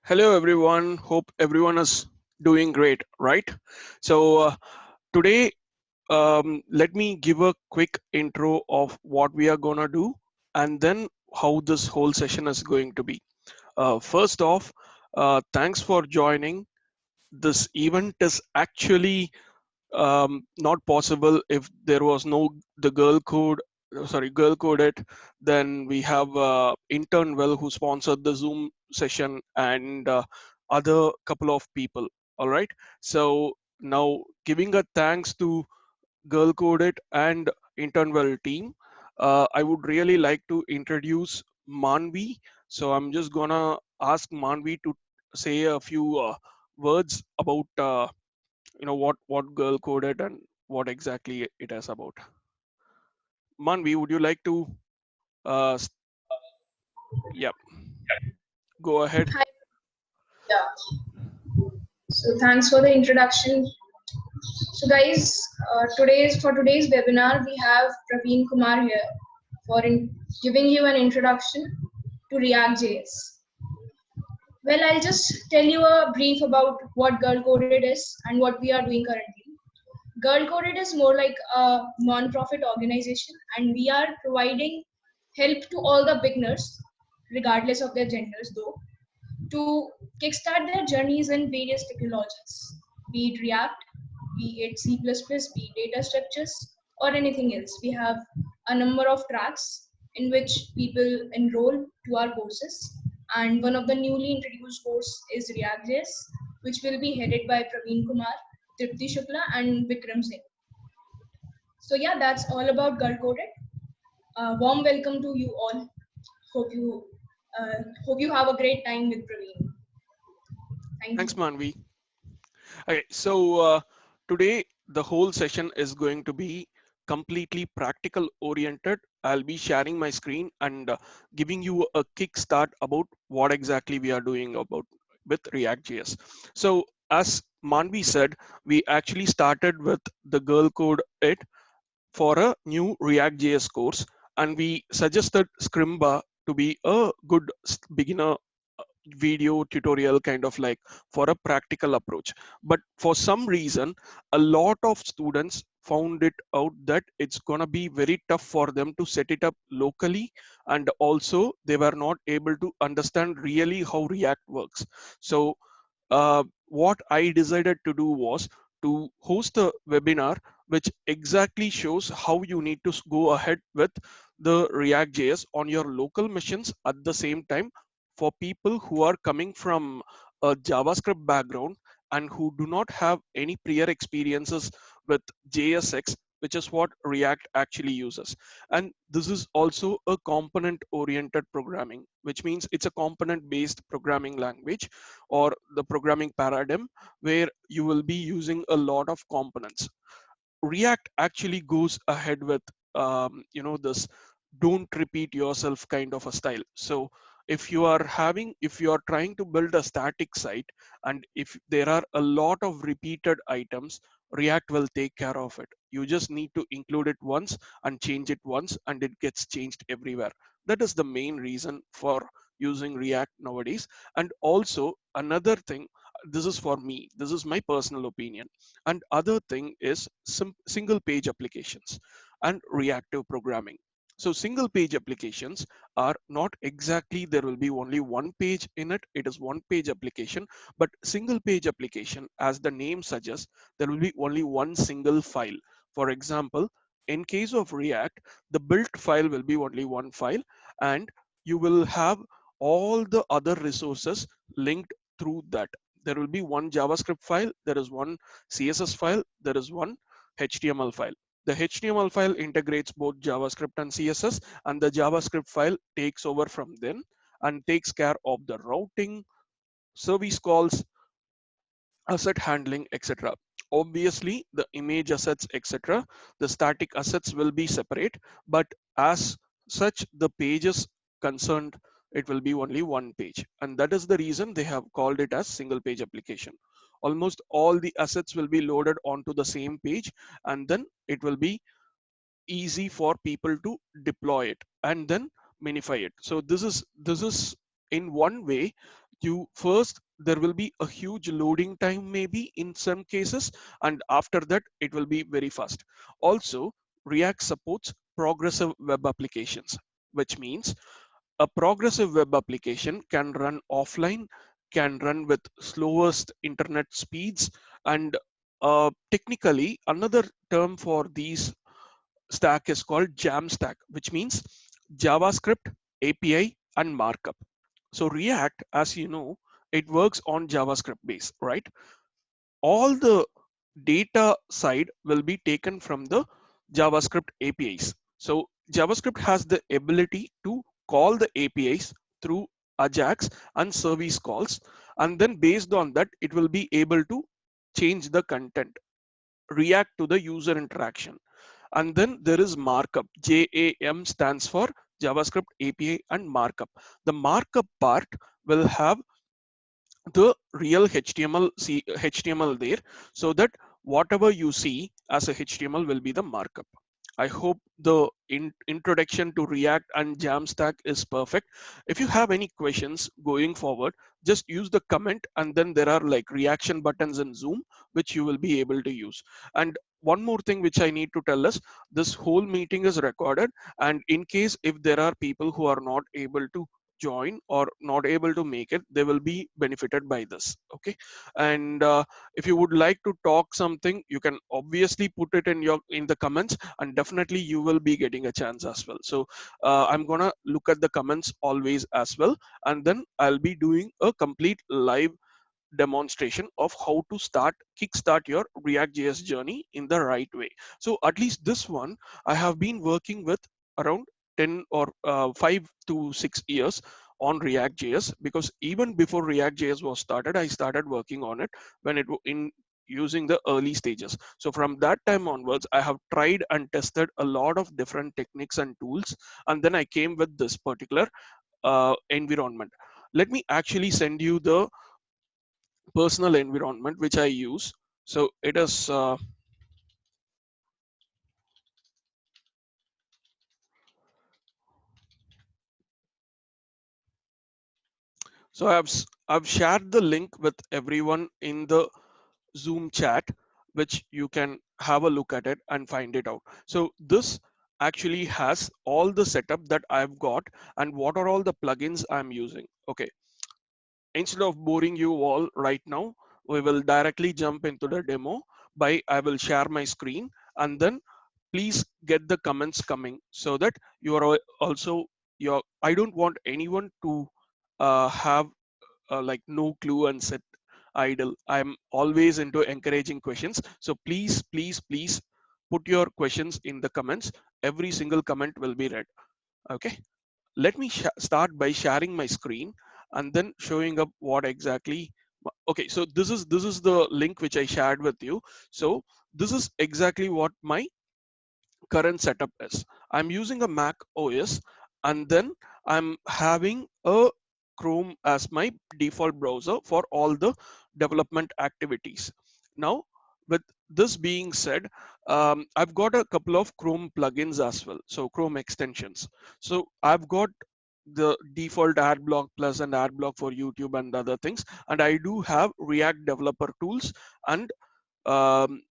Hello, everyone. Hope everyone is doing great, right? So, today, let me give a quick intro of what we are going to do and then how this whole session is going to be. First off, thanks for joining. This event is actually not possible if there was no the girl coded. Then we have intern well who sponsored the Zoom session and other couple of people. All right, so now giving a thanks to girl coded and intern well team, I would really like to introduce Manvi. So I'm just gonna ask Manvi to say a few words about what girl coded and what exactly it is about. Manvi, would you like to uh s- yeah, go ahead. Hi, yeah. So thanks for the introduction. So guys, today's webinar we have Praveen Kumar here giving you an introduction to React.js. Well, I'll just tell you a brief about what Girl Coded is and what we are doing currently. Girl Coded is more like a non-profit organization, and we are providing help to all the beginners, regardless of their genders, though, to kickstart their journeys in various technologies, be it React, be it C++, be it data structures, or anything else. We have a number of tracks in which people enroll to our courses. And one of the newly introduced course is React.js, which will be headed by Praveen Kumar, Tripti Shukla, and Vikram Singh. So yeah, that's all about Girl Coded. Warm welcome to you all. Hope you uh, hope you have a great time with Praveen. Thank Thanks, you. Manvi. Okay, so today the whole session is going to be completely practical oriented. I'll be sharing my screen and giving you a kickstart about what exactly we are doing about with React.js. So as Manvi said, we actually started with the girl code it for a new React.js course, and we suggested Scrimba to be a good beginner video tutorial kind of like for a practical approach. But for some reason, a lot of students found it out that it's gonna be very tough for them to set it up locally, and also they were not able to understand really how React works. So what I decided to do was to host a webinar which exactly shows how you need to go ahead with the React.js on your local machines at the same time for people who are coming from a JavaScript background and who do not have any prior experiences with JSX, which is what React actually uses. And this is also a component oriented programming, which means it's a component based programming language or the programming paradigm where you will be using a lot of components. React actually goes ahead with this don't repeat yourself kind of a style. So if you are trying to build a static site and if there are a lot of repeated items, React will take care of it. You just need to include it once and change it once and it gets changed everywhere. That is the main reason for using React nowadays. And also another thing, this is for me, this is my personal opinion, and other thing is single page applications and reactive programming. So single page applications are not exactly there will be only one page in it. It is one page application, but single page application, as the name suggests, there will be only one single file. For example, in case of React, the built file will be only one file, and you will have all the other resources linked through that. There will be one JavaScript file, there is one CSS file, there is one HTML file. The HTML file integrates both JavaScript and CSS, and the JavaScript file takes over from then and takes care of the routing, service calls, asset handling, etc. Obviously, the image assets, etc., the static assets will be separate, but as such, the pages concerned, it will be only one page. And that is the reason they have called it as single page application. Almost all the assets will be loaded onto the same page, and then it will be easy for people to deploy it and then minify it. So this is in one way You first, there will be a huge loading time maybe in some cases, and after that it will be very fast. Also, React supports progressive web applications, which means a progressive web application can run offline, can run with slowest internet speeds, and technically another term for these stack is called jam stack, which means JavaScript, API, and markup. So React, as you know, it works on JavaScript base, right? All the data side will be taken from the JavaScript APIs. So JavaScript has the ability to call the APIs through Ajax and service calls, and then based on that, it will be able to change the content, react to the user interaction. And then there is markup. JAM stands for JavaScript API and markup. The markup part will have the real HTML there, so that whatever you see as a HTML will be the markup. I hope the introduction to React and Jamstack is perfect. If you have any questions going forward, just use the comment, and then there are like reaction buttons in Zoom which you will be able to use. And one more thing which I need to tell is, this whole meeting is recorded, and in case if there are people who are not able to join or not able to make it, they will be benefited by this. Okay. And if you would like to talk something, you can obviously put it in the comments, and definitely you will be getting a chance as well. So I'm gonna look at the comments always as well, and then I'll be doing a complete live demonstration of how to kickstart your React.js journey in the right way. So at least this one I have been working with around 10 or 5 to 6 years on React.js, because even before React.js was started, I started working on it when in using the early stages. So from that time onwards, I have tried and tested a lot of different techniques and tools, and then I came with this particular environment. Let me actually send you the personal environment which I use. So it is so I've shared the link with everyone in the Zoom chat, which you can have a look at it and find it out. So this actually has all the setup that I've got and what are all the plugins I'm using. Okay, instead of boring you all right now, we will directly jump into the demo by I will share my screen, and then please get the comments coming so that you are also your I don't want anyone to have like no clue and sit idle. I'm always into encouraging questions, so please put your questions in the comments. Every single comment will be read. Okay, let me start by sharing my screen and then showing up what exactly. Okay, so this is the link which I shared with you. So this is exactly what my current setup is. I'm using a Mac OS, and then I'm having a Chrome as my default browser for all the development activities. Now, with this being said, I've got a couple of Chrome plugins as well. So Chrome extensions. So I've got the default ad block plus and ad block for YouTube and other things. And I do have React developer tools and um,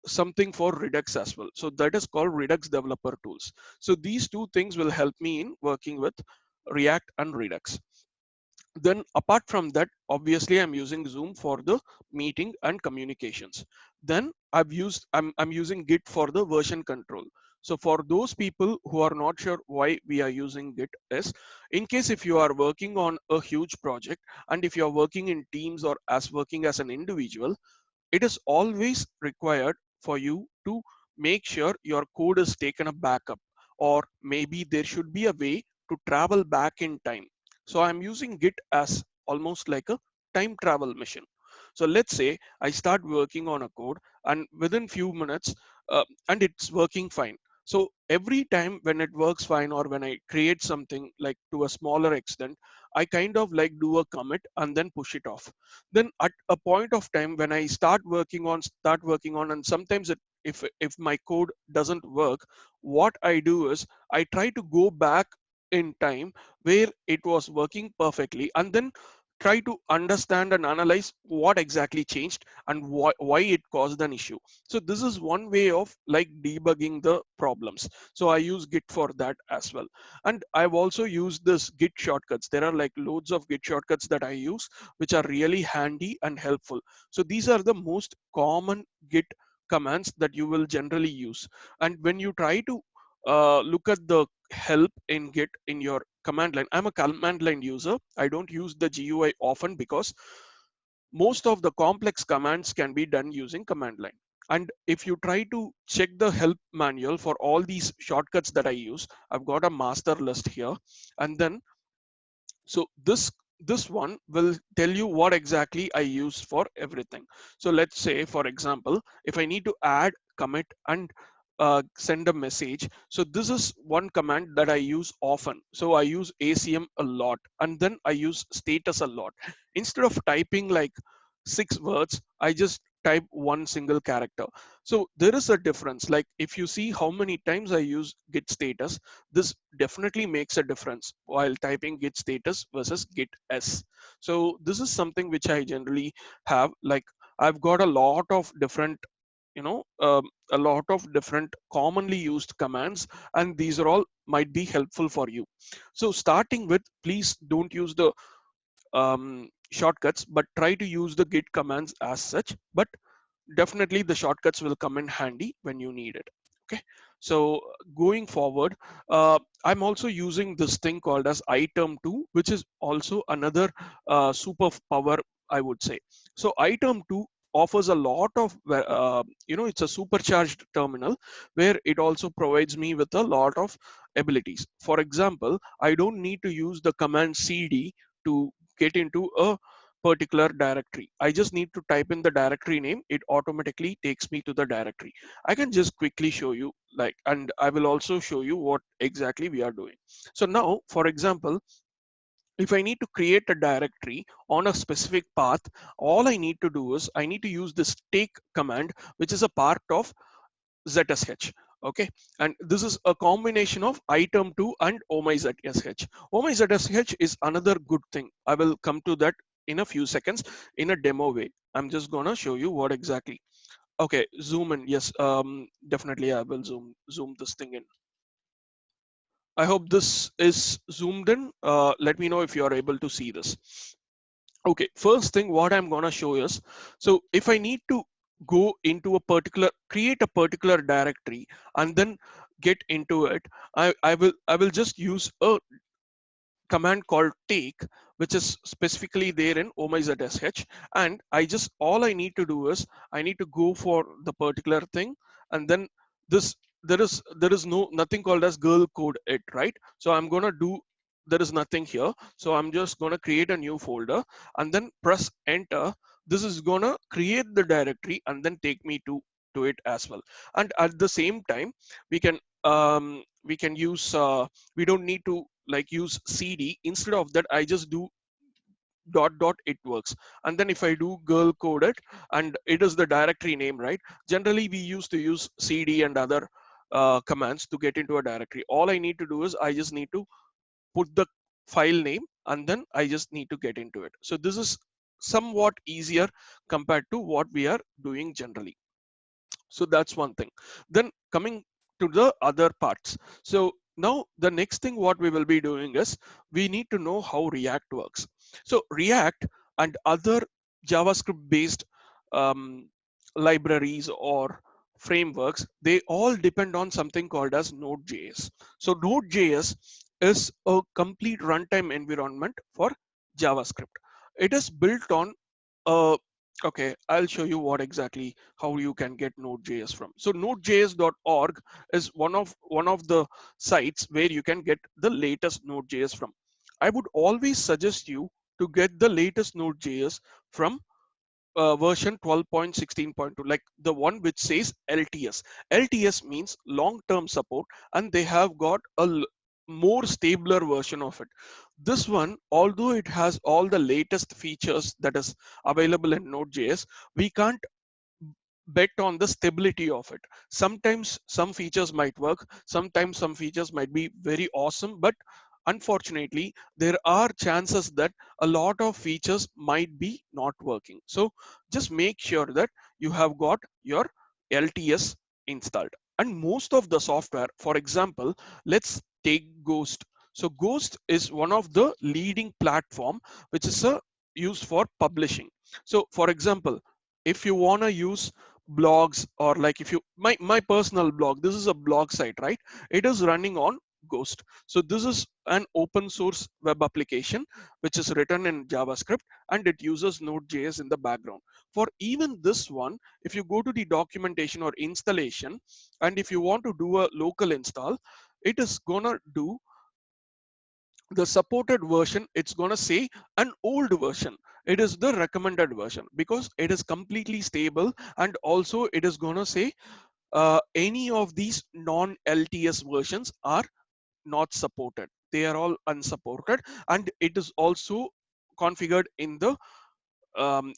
something for Redux as well. So that is called Redux developer tools. So these two things will help me in working with React and Redux. Then apart from that, obviously I'm using Zoom for the meeting and communications. Then I'm using Git for the version control. So for those people who are not sure why we are using Git is, in case if you are working on a huge project and if you are working in teams or as working as an individual, it is always required for you to make sure your code is taken a backup, or maybe there should be a way to travel back in time. So I'm using Git as almost like a time travel mission. So let's say I start working on a code, and within few minutes and it's working fine. So every time when it works fine, or when I create something like to a smaller extent, I kind of like do a commit and then push it off. Then at a point of time when I start working on, and sometimes if my code doesn't work, what I do is I try to go back in time where it was working perfectly, and then try to understand and analyze what exactly changed and why it caused an issue. So this is one way of like debugging the problems. So I use Git for that as well. And I've also used this Git shortcuts. There are like loads of Git shortcuts that I use, which are really handy and helpful. So these are the most common Git commands that you will generally use. And when you try to look at the help in Git in your command line, I'm a command line user. I don't use the GUI often because most of the complex commands can be done using command line. And if you try to check the help manual for all these shortcuts that I use, I've got a master list here. And then so this one will tell you what exactly I use for everything. So let's say, for example, if I need to add, commit, and send a message. So this is one command that I use often. So I use ACM a lot, and then I use status a lot. Instead of typing like 6 words, I just type one single character. So there is a difference. Like if you see how many times I use git status, this definitely makes a difference while typing git status versus git s. So this is something which I generally have. Like I've got a lot of different, you know um, a lot of different commonly used commands, and these are all might be helpful for you. So starting with, please don't use the shortcuts, but try to use the git commands as such. But definitely the shortcuts will come in handy when you need it. Okay, so going forward, I'm also using this thing called as item 2, which is also another superpower, I would say. So item 2 offers a lot of it's a supercharged terminal where it also provides me with a lot of abilities. For example, I don't need to use the command cd to get into a particular directory. I just need to type in the directory name. It automatically takes me to the directory. I can just quickly show you, like, and I will also show you what exactly we are doing. So now, for example, if I need to create a directory on a specific path, all I need to do is I need to use this take command, which is a part of ZSH. Okay, and this is a combination of item 2 and oh my ZSH. Oh my ZSH is another good thing. I will come to that in a few seconds in a demo way. I'm just gonna show you what exactly. Okay, zoom in. Yes, definitely I will zoom this thing in. I hope this is zoomed in. Let me know if you are able to see this. Okay, first thing what I'm gonna show is, so if I need to go into a particular, create a particular directory and then get into it, I will just use a command called take, which is specifically there in omizsh. And all I need to do is I need to go for the particular thing, and then this there is nothing called as girl code it, right? So I'm gonna do, there is nothing here, so I'm just gonna create a new folder and then press enter. This is gonna create the directory and then take me to it as well. And at the same time, we can use we don't need to like use cd. Instead of that, I just do dot dot, it works. And then if I do girl code it, and it is the directory name, right? Generally we used to use cd and other commands to get into a directory. All I need to do is I just need to put the file name and then I just need to get into it. So this is somewhat easier compared to what we are doing generally. So that's one thing. Then coming to the other parts. So now the next thing what we will be doing is we need to know how React works. So React and other JavaScript based um, libraries or frameworks, they all depend on something called as Node.js. So Node.js is a complete runtime environment for JavaScript. It is built on a, okay, I'll show you what exactly how you can get Node.js from. So nodejs.org is one of the sites where you can get the latest Node.js from. I would always suggest you to get the latest Node.js from version 12.16.2, like the one which says LTS. LTS means long-term support, and they have got a more stabler version of it. This one, although it has all the latest features that is available in Node.js, we can't bet on the stability of it. Sometimes some features might work, sometimes some features might be very awesome, but unfortunately there are chances that a lot of features might be not working. So just make sure that you have got your LTS installed. And most of the software, for example, let's take Ghost. So Ghost is one of the leading platform which is used for publishing. So for example, if you want to use blogs, or like if you my personal blog, this is a blog site, right? It is running on Ghost. So this is an open source web application which is written in JavaScript, and it uses Node.js in the background. For even this one, if you go to the documentation or installation, and if you want to do a local install, it is gonna do the supported version. It's going to say an old version. It is the recommended version because it is completely stable, and also it is going to say any of these non LTS versions are not supported. They are all unsupported, and it is also configured in the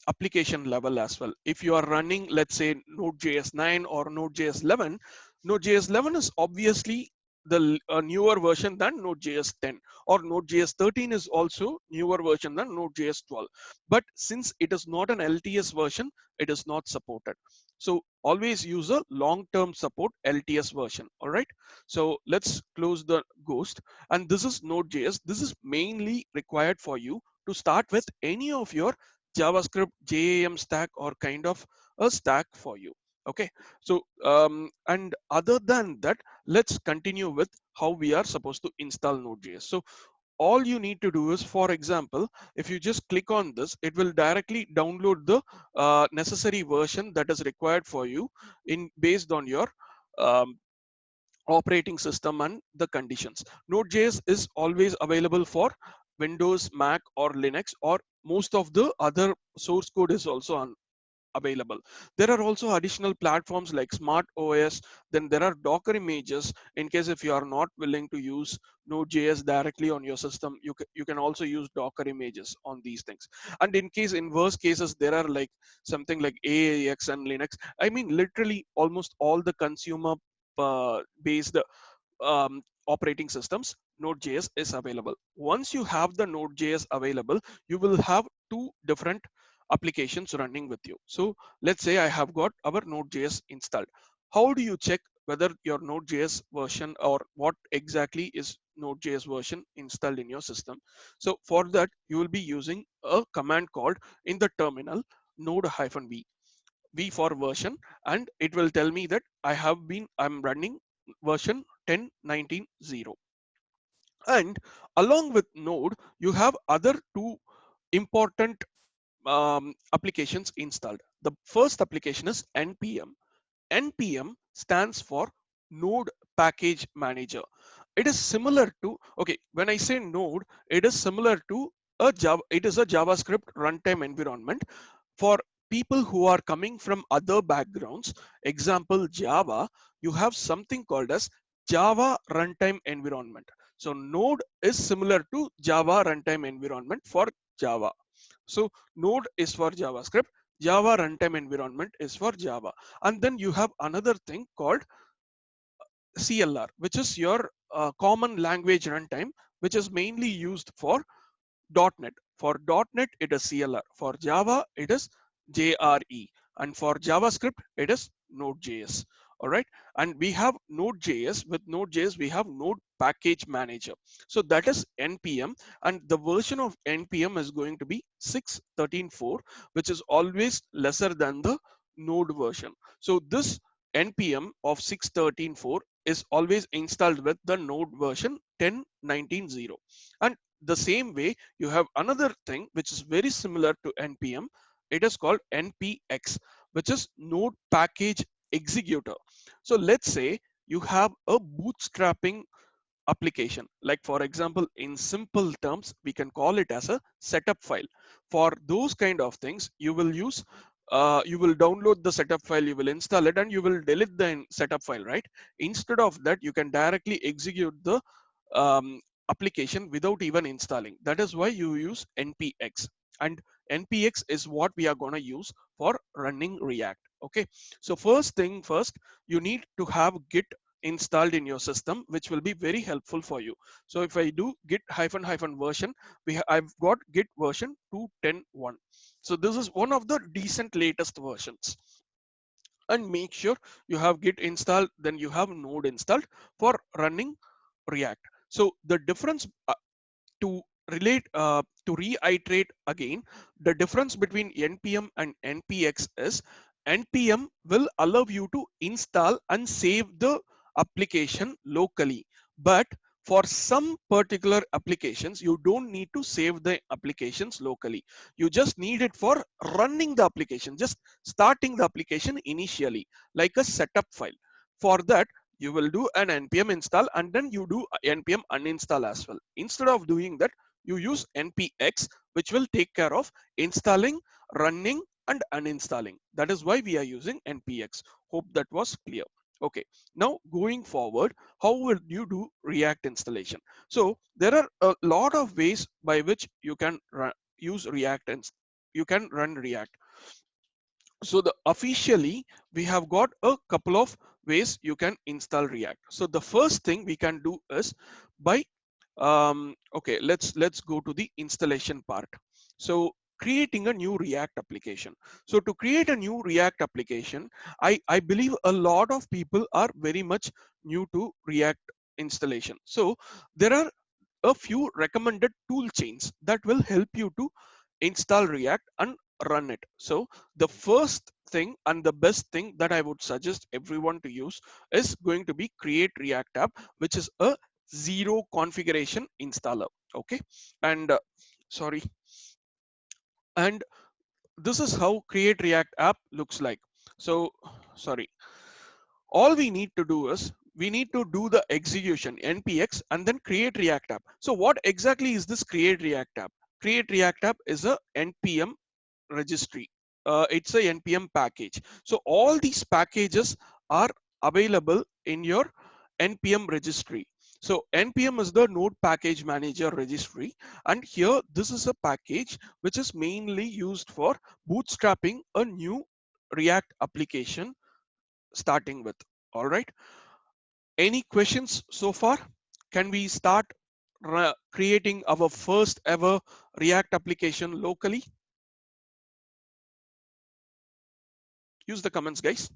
application level as well. If you are running, let's say, Node.js 9 or Node.js 11, Node.js 11 is obviously the newer version than Node.js 10, or Node.js 13 is also newer version than Node.js 12. But since it is not an LTS version, it is not supported. So always use a long-term support LTS version. All right. So let's close the Ghost. And this is Node.js. This is mainly required for you to start with any of your JavaScript JAM stack, or kind of a stack for you. Okay. So and other than that, let's continue with how we are supposed to install Node.js. So all you need to do is, for example, if you just click on this, it will directly download the necessary version that is required for you in based on your um, operating system and the conditions. Node.js is always available for Windows, Mac, or Linux, or most of the other source code is also available. There are also additional platforms like Smart OS. Then there are Docker images. In case if you are not willing to use Node.js directly on your system, you can also use Docker images on these things. And in case, in worst cases, there are like something like AAX and Linux. I mean, literally almost all the consumer based operating systems, Node.js is available. Once you have the Node.js available, you will have two different applications running with you. So let's say I have got our Node.js installed. How do you check whether your Node.js version, or what exactly is Node.js version installed in your system? So for that, you will be using a command called in the terminal node-v, V for version, and it will tell me that I'm running version 10.19.0. And along with Node, you have other two important applications installed. The first application is NPM. NPM stands for Node Package Manager. It is similar to, okay, when I say Node, it is similar to it is a JavaScript runtime environment for people who are coming from other backgrounds. Example, Java, you have something called as Java runtime environment. So Node is similar to Java runtime environment for Java. So Node is for JavaScript, Java runtime environment is for Java. And then you have another thing called CLR, which is your common language runtime, which is mainly used for .NET. For .NET, it is CLR. For Java, it is JRE. And for JavaScript, it is Node.js. All right. And we have Node.js. With Node.js, we have Node Package Manager. So that is NPM. And the version of NPM is going to be 6.13.4, which is always lesser than the Node version. So this NPM of 6.13.4 is always installed with the Node version 10.19.0. And the same way, you have another thing which is very similar to NPM. It is called NPX, which is Node Package Executor. So let's say you have a bootstrapping application. Like for example, in simple terms, we can call it as a setup file. For those kind of things, you will download the setup file, you will install it, and you will delete the setup file, right? Instead of that, you can directly execute the application without even installing. That is why you use npx, and npx is what we are going to use for running React. Okay, so first thing first, you need to have git installed in your system, which will be very helpful for you. So if I do git hyphen hyphen version, I've got git version 2.10.1. So this is one of the decent latest versions. And make sure you have git installed, then you have node installed for running React. So the difference, to to reiterate again, the difference between npm and npx is npm will allow you to install and save the application locally, but for some particular applications you don't need to save the applications locally. You just need it for running the application, just starting the application initially, like a setup file. For that, you will do an npm install and then you do npm uninstall as well. Instead of doing that, you use npx, which will take care of installing, running, and uninstalling. That is why we are using npx. Hope that was clear. Okay, now going forward, how will you do React installation? So there are a lot of ways by which you can use React, and you can run React. So the officially we have got a couple of ways you can install React. So the first thing we can do is by okay, let's go to the installation part. So creating a new React application. So to create a new React application, I believe a lot of people are very much new to React installation. So there are a few recommended tool chains that will help you to install React and run it. So the first thing and the best thing that I would suggest everyone to use is going to be Create React App, which is a zero configuration installer. Okay, and sorry, and this is how Create React App looks like. So sorry, all we need to do is we need to do the execution npx and then create React App. So what exactly is this Create React App? Create React App is a npm registry. It's a npm package. So all these packages are available in your npm registry. So npm is the node package manager registry, and here this is a package which is mainly used for bootstrapping a new React application starting with. All right, any questions so far? Can we start creating our first ever React application locally? Use the comments, guys.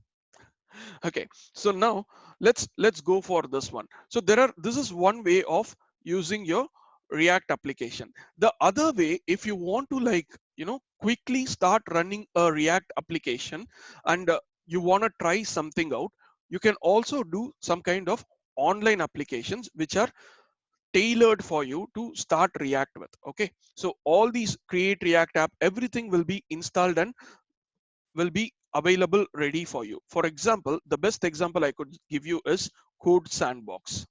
Okay, so now let's go for this one. So this is one way of using your React application. The other way, if you want to, like, quickly start running a React application, and you want to try something out, you can also do some kind of online applications which are tailored for you to start React with. Okay, so all these Create React App, everything will be installed and will be available ready for you. For example, the best example I could give you is Code Sandbox.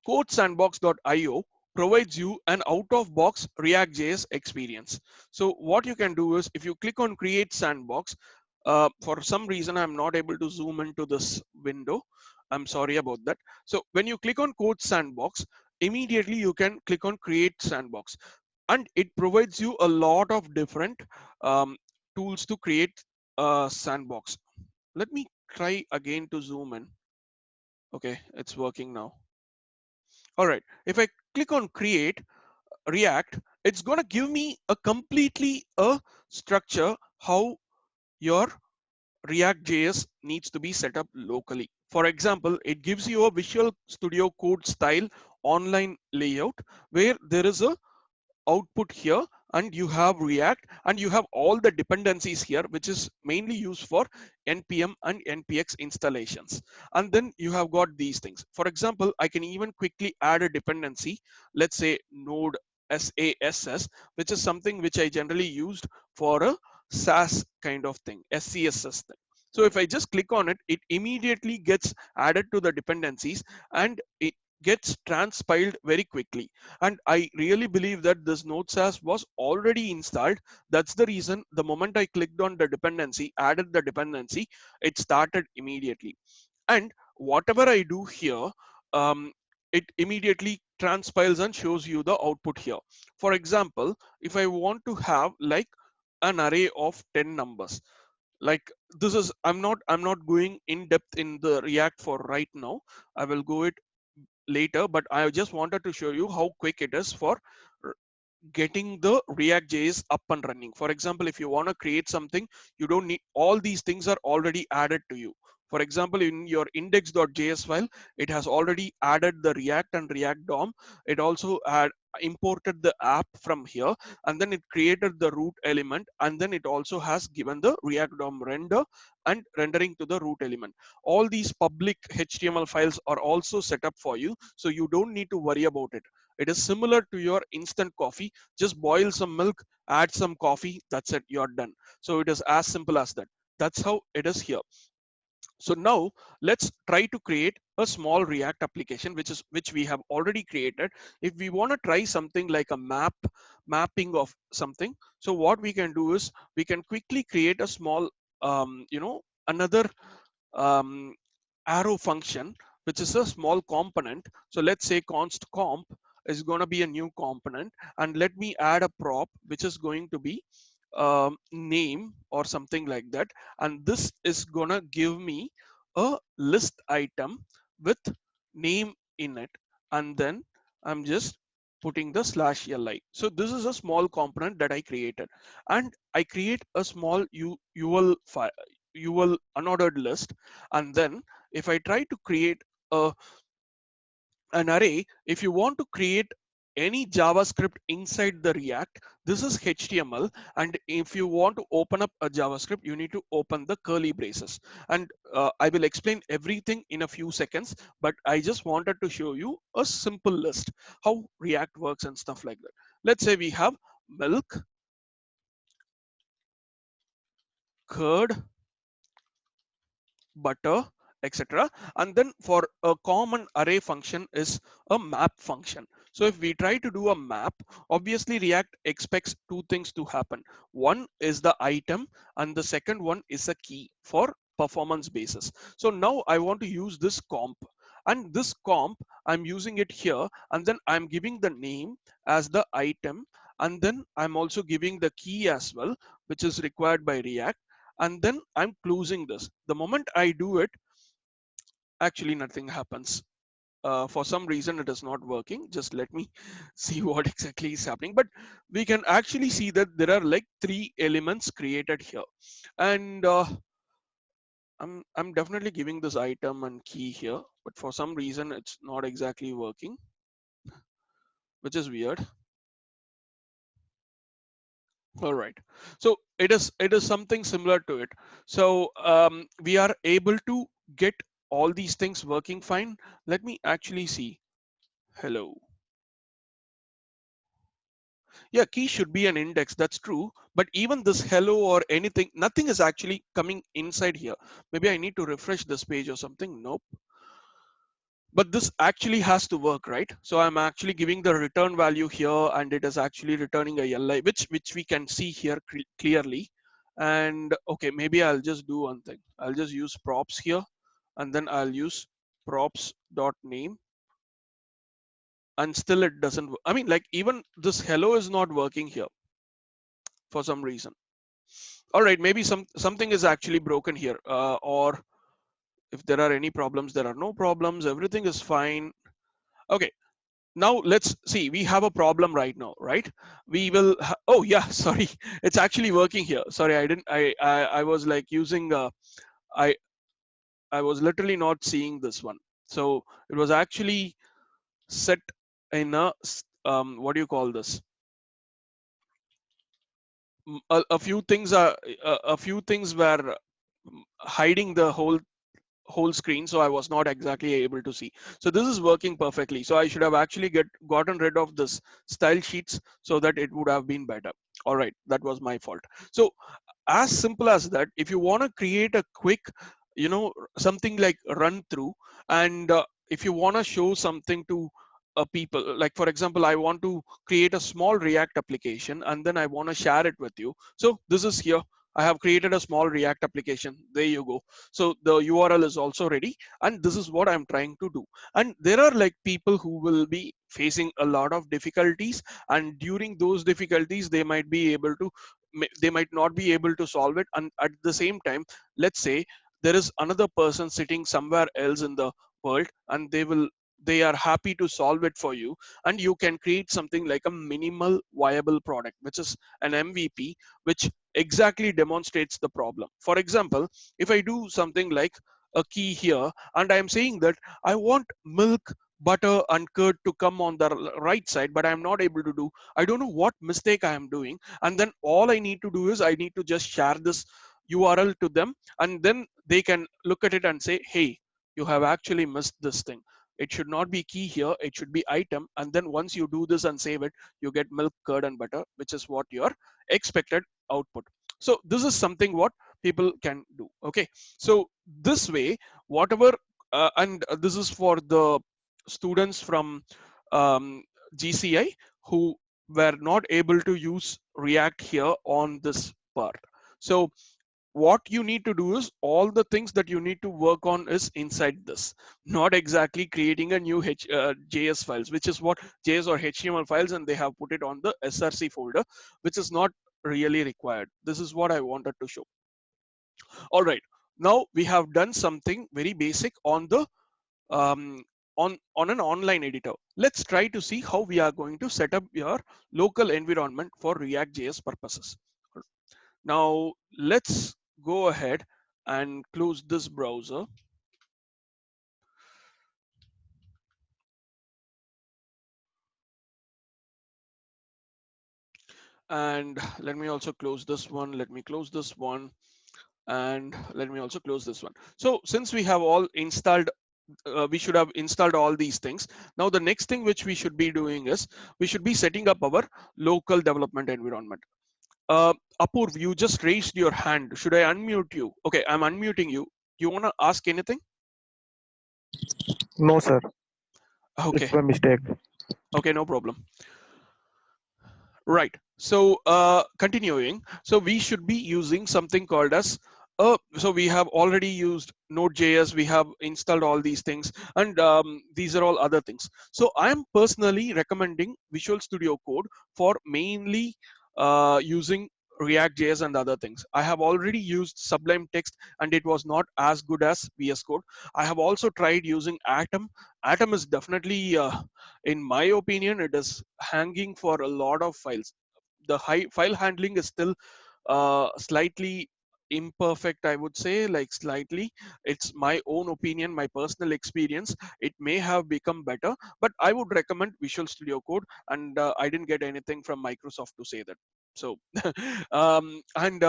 CodeSandbox.io provides you an out-of-box React.js experience. So what you can do is, if you click on Create Sandbox, for some reason I'm not able to zoom into this window. I'm sorry about that. So when you click on Code Sandbox, immediately you can click on Create Sandbox, and it provides you a lot of different um, tools to create a sandbox. Let me try again to zoom in. Okay, it's working now. All right, if I click on Create React, it's going to give me a completely a structure how your React.js needs to be set up locally. For example, it gives you a Visual Studio Code style online layout where there is a output here, and you have React, and you have all the dependencies here, which is mainly used for npm and npx installations. And then you have got these things. For example, I can even quickly add a dependency, let's say node SASS, which is something which I generally used for a SAS kind of thing, SCSS thing. So if I just click on it, it immediately gets added to the dependencies, and it gets transpiled very quickly. And I really believe that this node SAS was already installed. That's the reason the moment I clicked on the dependency, added the dependency, it started immediately. And whatever I do here, it immediately transpiles and shows you the output here. For example, if I want to have like an array of 10 numbers, like this is, I'm not going in depth in the React for right now. I will go it later, but I just wanted to show you how quick it is for getting the React JS up and running. For example, if you want to create something, you don't need, all these things are already added to you. For example, in your index.js file, it has already added the React and React DOM. It also imported the app from here, and then it created the root element, and then it also has given the React DOM render and rendering to the root element. All these public HTML files are also set up for you, so you don't need to worry about it. It is similar to your instant coffee. Just boil some milk, add some coffee, that's it, you're done. So it is as simple as that. That's how it is here. So now let's try to create a small React application, which we have already created. If we want to try something like a mapping of something, so what we can do is we can quickly create a small another um, arrow function, which is a small component. So let's say const comp is going to be a new component, and let me add a prop which is going to be name or something like that, and this is gonna give me a list item with name in it, and then I'm just putting the /li. So this is a small component that I created, and I create a small UL file, UL unordered list, and then if I try to create a an array, if you want to create any JavaScript inside the React, this is HTML. And if you want to open up a JavaScript, you need to open the curly braces. And I will explain everything in a few seconds, but I just wanted to show you a simple list, how React works and stuff like that. Let's say we have milk, curd, butter, etc. And then for a common array function is a map function. So if we try to do a map, obviously React expects two things to happen. One is the item, and the second one is a key for performance basis. So now I want to use this comp, and this comp I'm using it here, and then I'm giving the name as the item, and then I'm also giving the key as well, which is required by React, and then I'm closing this. The moment I do it, actually nothing happens. For some reason it is not working. Just let me see what exactly is happening. But we can actually see that there are like 3 elements created here, and I'm definitely giving this item and key here, but for some reason it's not exactly working, which is weird. All right, so it is something similar to it. So we are able to get all these things working fine. Let me actually see. Hello. Yeah, key should be an index, that's true, but even this hello or anything, nothing is actually coming inside here. Maybe I need to refresh this page or something. Nope. But this actually has to work, right? So I'm actually giving the return value here, and it is actually returning a li, which we can see here clearly. And okay, maybe I'll just do one thing. I'll just use props here, and then I'll use props dot name, and still it doesn't. I mean, like even this hello is not working here for some reason. All right, maybe something is actually broken here, or if there are any problems, there are no problems. Everything is fine. Okay, now let's see, we have a problem right now, right? We will oh yeah, sorry, it's actually working here. Sorry, I didn't I was like using i I was literally not seeing this one. So it was actually set in a what do you call this, a few things are a few things were hiding the whole screen, so I was not exactly able to see. So this is working perfectly. So I should have actually gotten rid of this style sheets so that it would have been better. All right, that was my fault. So as simple as that, if you want to create a quick, something like run through, and if you want to show something to people, like for example, I want to create a small React application and then I want to share it with you. So this is here, I have created a small React application. There you go. So the URL is also ready, and this is what I'm trying to do. And there are like people who will be facing a lot of difficulties, and during those difficulties they might be able to they might not be able to solve it. And at the same time, let's say there is another person sitting somewhere else in the world, and they are happy to solve it for you, and you can create something like a minimal viable product, which is an MVP, which exactly demonstrates the problem. For example, if I do something like a key here, and I am saying that I want milk, butter and curd to come on the right side, but I am not able to do, I don't know what mistake I am doing. And then all I need to do is I need to just share this URL to them, and then they can look at it and say, hey, you have actually missed this thing. It should not be key here, it should be item. And then once you do this and save it, you get milk, curd and butter, which is what your expected output. So this is something what people can do. Okay, so this way, whatever and this is for the students from GCI who were not able to use React here on this part. So what you need to do is all the things that you need to work on is inside this, not exactly creating a new JS files, which is what JS or HTML files, and they have put it on the SRC folder, which is not really required. This is what I wanted to show. All right, now we have done something very basic on the um, on an online editor. Let's try to see how we are going to set up your local environment for React JS purposes. Now let's go ahead and close this browser, and let me also close this one. Let me close this one, and let me also close this one. So since we have all installed, we should have installed all these things. Now the next thing which we should be doing is we should be setting up our local development environment. Apurv, you just raised your hand. Should I unmute you? Okay, I'm unmuting you. You wanna ask anything? No, sir. Okay, It's my mistake. okay, no problem. Right. So continuing, so we should be using something called as so we have already used Node.js, we have installed all these things, and these are all other things. So I'm personally recommending Visual Studio Code for mainly using React.js and other things. I have already used Sublime Text and it was not as good as VS Code. I have also tried using Atom. Atom is definitely in my opinion, it is hanging for a lot of files. The high file handling is still slightly imperfect, I would say, like slightly. It's my own opinion, my personal experience. It may have become better, but I would recommend Visual Studio Code, and I didn't get anything from Microsoft to say that. So and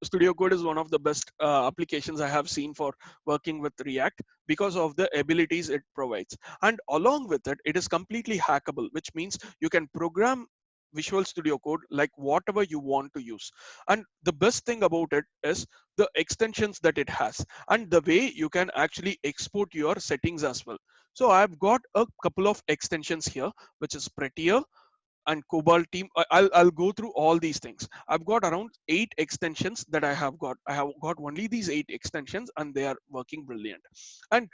Studio Code is one of the best applications I have seen for working with React because of the abilities it provides. And along with it, it is completely hackable, which means you can program Visual Studio Code like whatever you want to use. And the best thing about it is the extensions that it has and the way you can actually export your settings as well. So I've got a couple of extensions here, which is Prettier and Cobalt team. I'll go through all these things. I've got around 8 extensions that I have got. I have got only these 8 extensions and they are working brilliant. And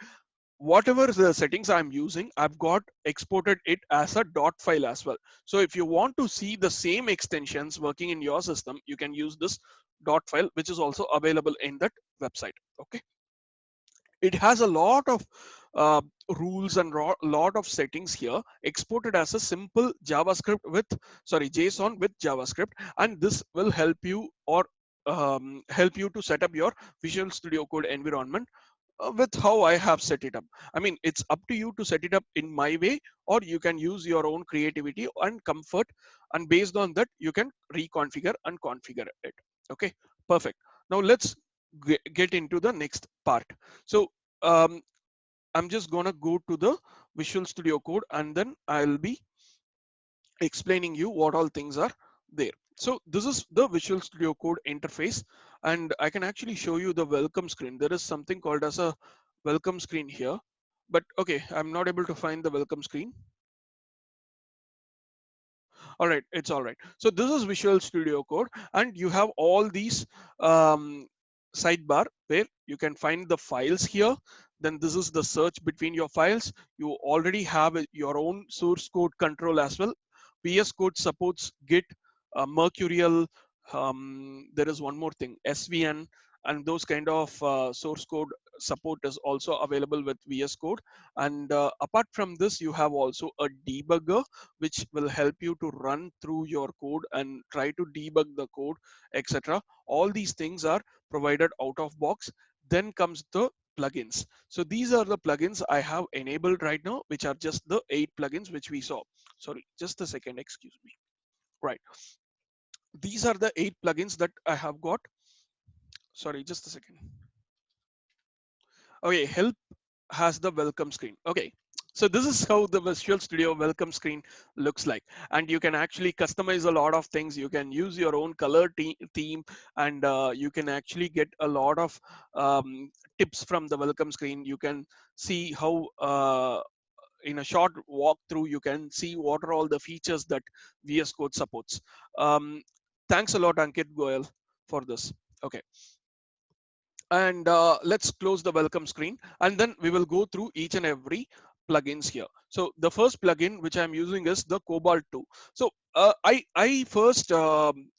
whatever the settings I'm using, I've got exported it as a dot file as well. So if you want to see the same extensions working in your system, you can use this dot file, which is also available in that website. Okay, it has a lot of uh, rules and lot of settings here exported as a simple JavaScript with, sorry, JSON with JavaScript, and this will help you or help you to set up your Visual Studio Code environment with how I have set it up. I mean, it's up to you to set it up in my way, or you can use your own creativity and comfort, and based on that, you can reconfigure and configure it. Okay, perfect. Now let's get into the next part. So um, I'm just gonna go to the Visual Studio Code, and then I'll be explaining you what all things are there. So this is the Visual Studio Code interface, and I can actually show you the welcome screen. There is something called as a welcome screen here, but okay, I'm not able to find the welcome screen. All right, it's all right. So this is Visual Studio Code, and you have all these sidebar where you can find the files here. Then this is the search between your files. You already have your own source code control as well. VS Code supports Git, Mercurial, There is one more thing, svn, and those kind of source code support is also available with VS Code. And apart from this, you have also a debugger which will help you to run through your code and try to debug the code, etc. All these things are provided out of box. Then comes the plugins. So these are the plugins I have enabled right now, which are just the 8 plugins which we saw. Sorry, just a second, excuse me. Right, these are the 8 plugins that I have got. Sorry, just a second. Okay, help has the welcome screen. Okay, so this is how the Visual Studio welcome screen looks like, and you can actually customize a lot of things. You can use your own color theme, and you can actually get a lot of tips from the welcome screen. You can see how in a short walkthrough you can see what are all the features that VS Code supports. um, Thanks a lot, Ankit Goyal, for this. Okay, and let's close the welcome screen, and then we will go through each and every plugins here. So the first plugin which I'm using is the Cobalt 2. So I first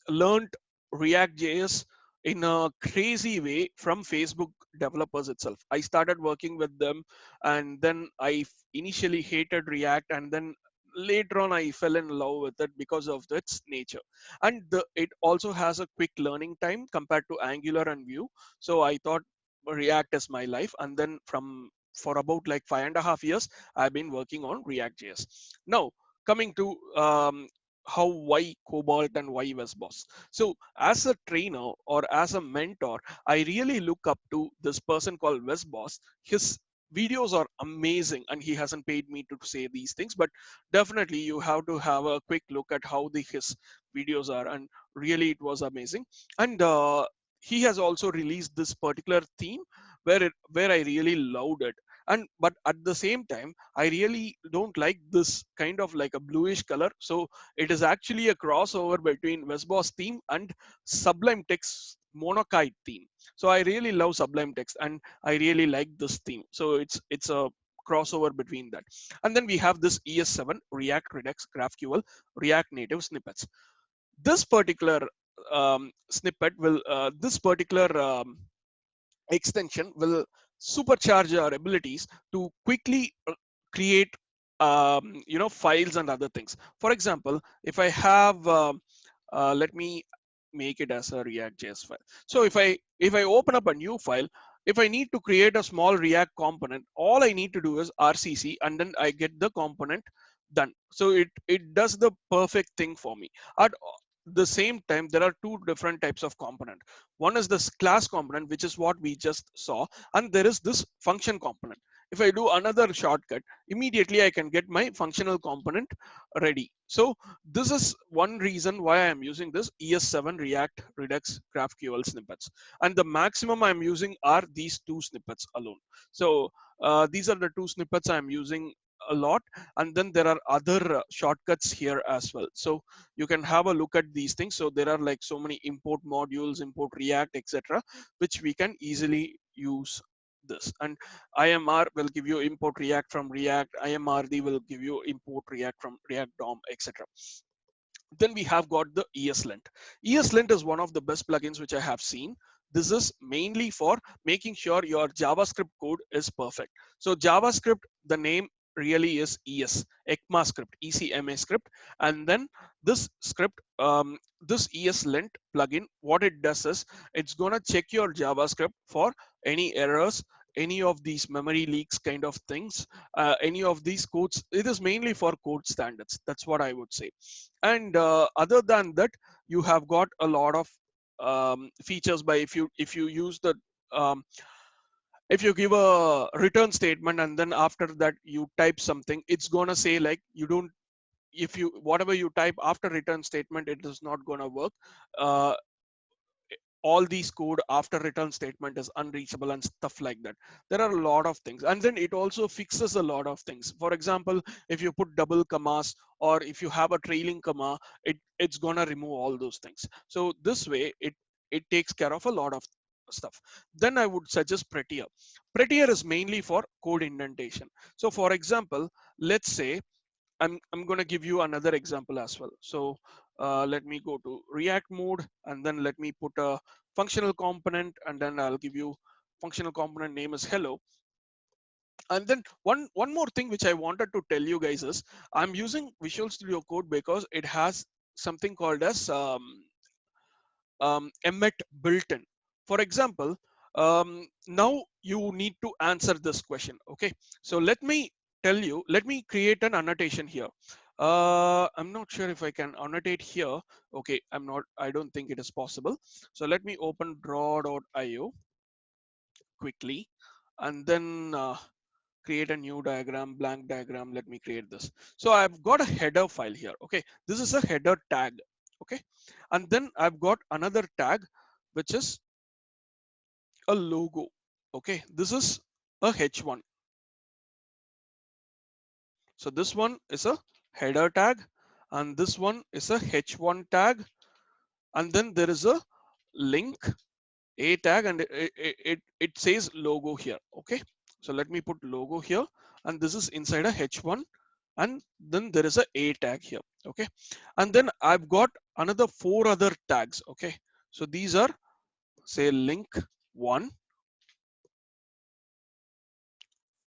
learned React JS in a crazy way from Facebook developers itself. I started working with them, and then I initially hated React, and then later on I fell in love with it because of its nature. And it also has a quick learning time compared to Angular and Vue. So I thought React is my life, and then from for about like 5.5 years I've been working on React JS. Now coming to how, why Cobalt and why Westboss. So as a trainer or as a mentor, I really look up to this person called Westboss. His videos are amazing, and he hasn't paid me to say these things, but definitely you have to have a quick look at how his videos are, and really it was amazing. And he has also released this particular theme where I really loved it. And but at the same time, I really don't like this kind of like a bluish color. So it is actually a crossover between Westboss theme and Sublime Text Monokite theme. So I really love Sublime Text, and I really like this theme. So it's a crossover between that. And then we have this ES7 React Redux GraphQL React Native snippets. This particular snippet will this particular extension will supercharge our abilities to quickly create files and other things. For example, if I have let me make it as a React.js file. So if I open up a new file, if I need to create a small React component, all I need to do is RCC, and then I get the component done. So it does the perfect thing for me. At the same time, there are two different types of component. One is this class component, which is what we just saw, and there is this function component. If I do another shortcut, immediately I can get my functional component ready. So this is one reason why I am using this ES7 React Redux GraphQL snippets. And the maximum I'm using are these two snippets alone. So these are the two snippets I'm using a lot. And then there are other shortcuts here as well. So you can have a look at these things. So there are like so many import modules, import React, etc., which we can easily use this. And IMR will give you import React from React. IMRD will give you import React from React DOM, etc. Then we have got the ESLint. ESLint is one of the best plugins which I have seen. This is mainly for making sure your JavaScript code is perfect. So JavaScript, the name really is ECMA script. And then this script, this ESLint plugin, what it does is it's gonna check your JavaScript for any errors, any of these memory leaks kind of things, any of these codes. It is mainly for code standards. That's what I would say. And other than that, you have got a lot of features by if you use the um, if you give a return statement and then after that you type something, it's gonna say like you don't, if you whatever you type after return statement, it is not gonna work. uh, all these code after return statement is unreachable and stuff like that. There are a lot of things, and then it also fixes a lot of things. For example, if you put double commas or if you have a trailing comma, it's gonna remove all those things. So this way it takes care of a lot of stuff. Then I would suggest Prettier. Prettier is mainly for code indentation. So for example, let's say I'm going to give you another example as well. So let me go to React mode, and then let me put a functional component, and then I'll give you functional component name is hello. And then one more thing which I wanted to tell you guys is I'm using Visual Studio Code because it has something called as emmet built-in. For example, now you need to answer this question. Okay, so let me tell you, let me create an annotation here. I'm not sure if I can annotate here. Okay, I don't think it is possible. So let me open draw.io quickly, and then create a new diagram, blank diagram. Let me create this. So I've got a header file here. Okay, this is a header tag. Okay, and then I've got another tag which is a logo. Okay, this is a h1. So this one is a header tag, and this one is a h1 tag, and then there is a link a tag, and it says logo here. Okay, so let me put logo here, and this is inside a h1, and then there is a tag here. Okay, and then I've got another 4 other tags. Okay, so these are, say, link 1,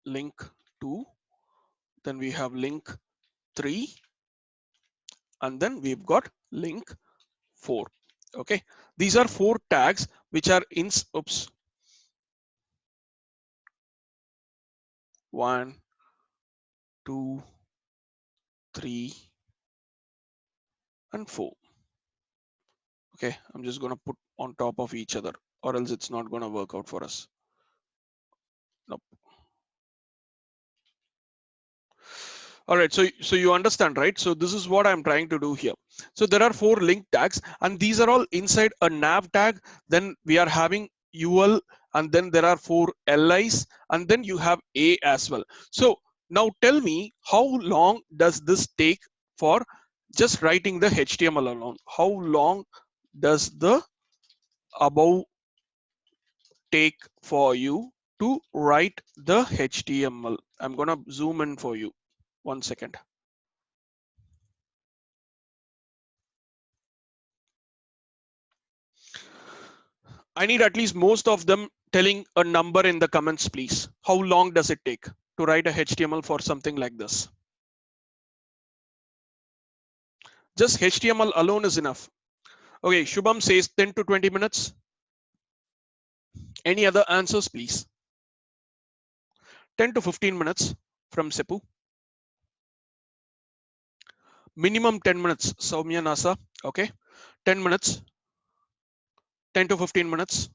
link 2, then we have link 3, and then we've got link 4. Okay, these are 4 tags which are in, oops, 1, 2, 3, and 4. Okay, I'm just going to put on top of each other, or else it's not going to work out for us. Nope. All right, so you understand, right? So this is what I'm trying to do here. So there are 4 link tags, and these are all inside a nav tag. Then we are having ul, and then there are 4 lis, and then you have a as well. So now tell me, how long does this take for just writing the HTML alone? How long does the above take for you to write the HTML? I'm gonna zoom in for you. 1 second. I need at least most of them telling a number in the comments, please. How long does it take to write a HTML for something like this? Just HTML alone is enough. Okay, Shubham says 10 to 20 minutes. Any other answers, please? 10 to 15 minutes from Sepu. Minimum 10 minutes, Soumya Nasa. Okay, 10 minutes, 10 to 15 minutes.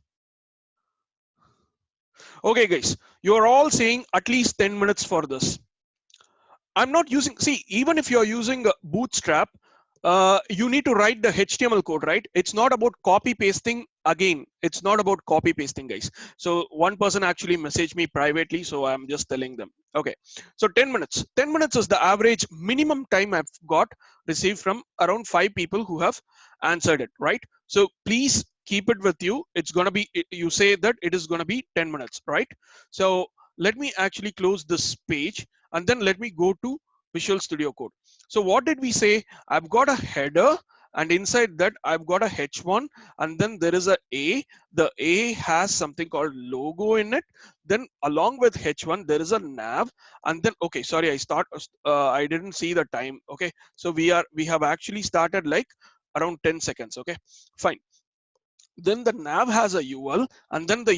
Okay, guys, you are all saying at least 10 minutes for this. I'm not using, see, even if you're using Bootstrap, you need to write the HTML code, right? It's not about copy pasting. Again, it's not about copy pasting, guys. So one person actually messaged me privately, so I'm just telling them. Okay, so 10 minutes. 10 minutes is the average minimum time I've got received from around 5 people who have answered it, right? So please keep it with you. It's gonna be, you say that it is gonna be 10 minutes, right? So let me actually close this page, and then let me go to Visual Studio Code. So what did we say? I've got a header, and inside that I've got a h1, and then there is a the a has something called logo in it. Then along with h1 there is a nav, and then, okay, sorry, I didn't see the time. Okay, so we have actually started like around 10 seconds. Okay, fine. Then the nav has a ul, and then the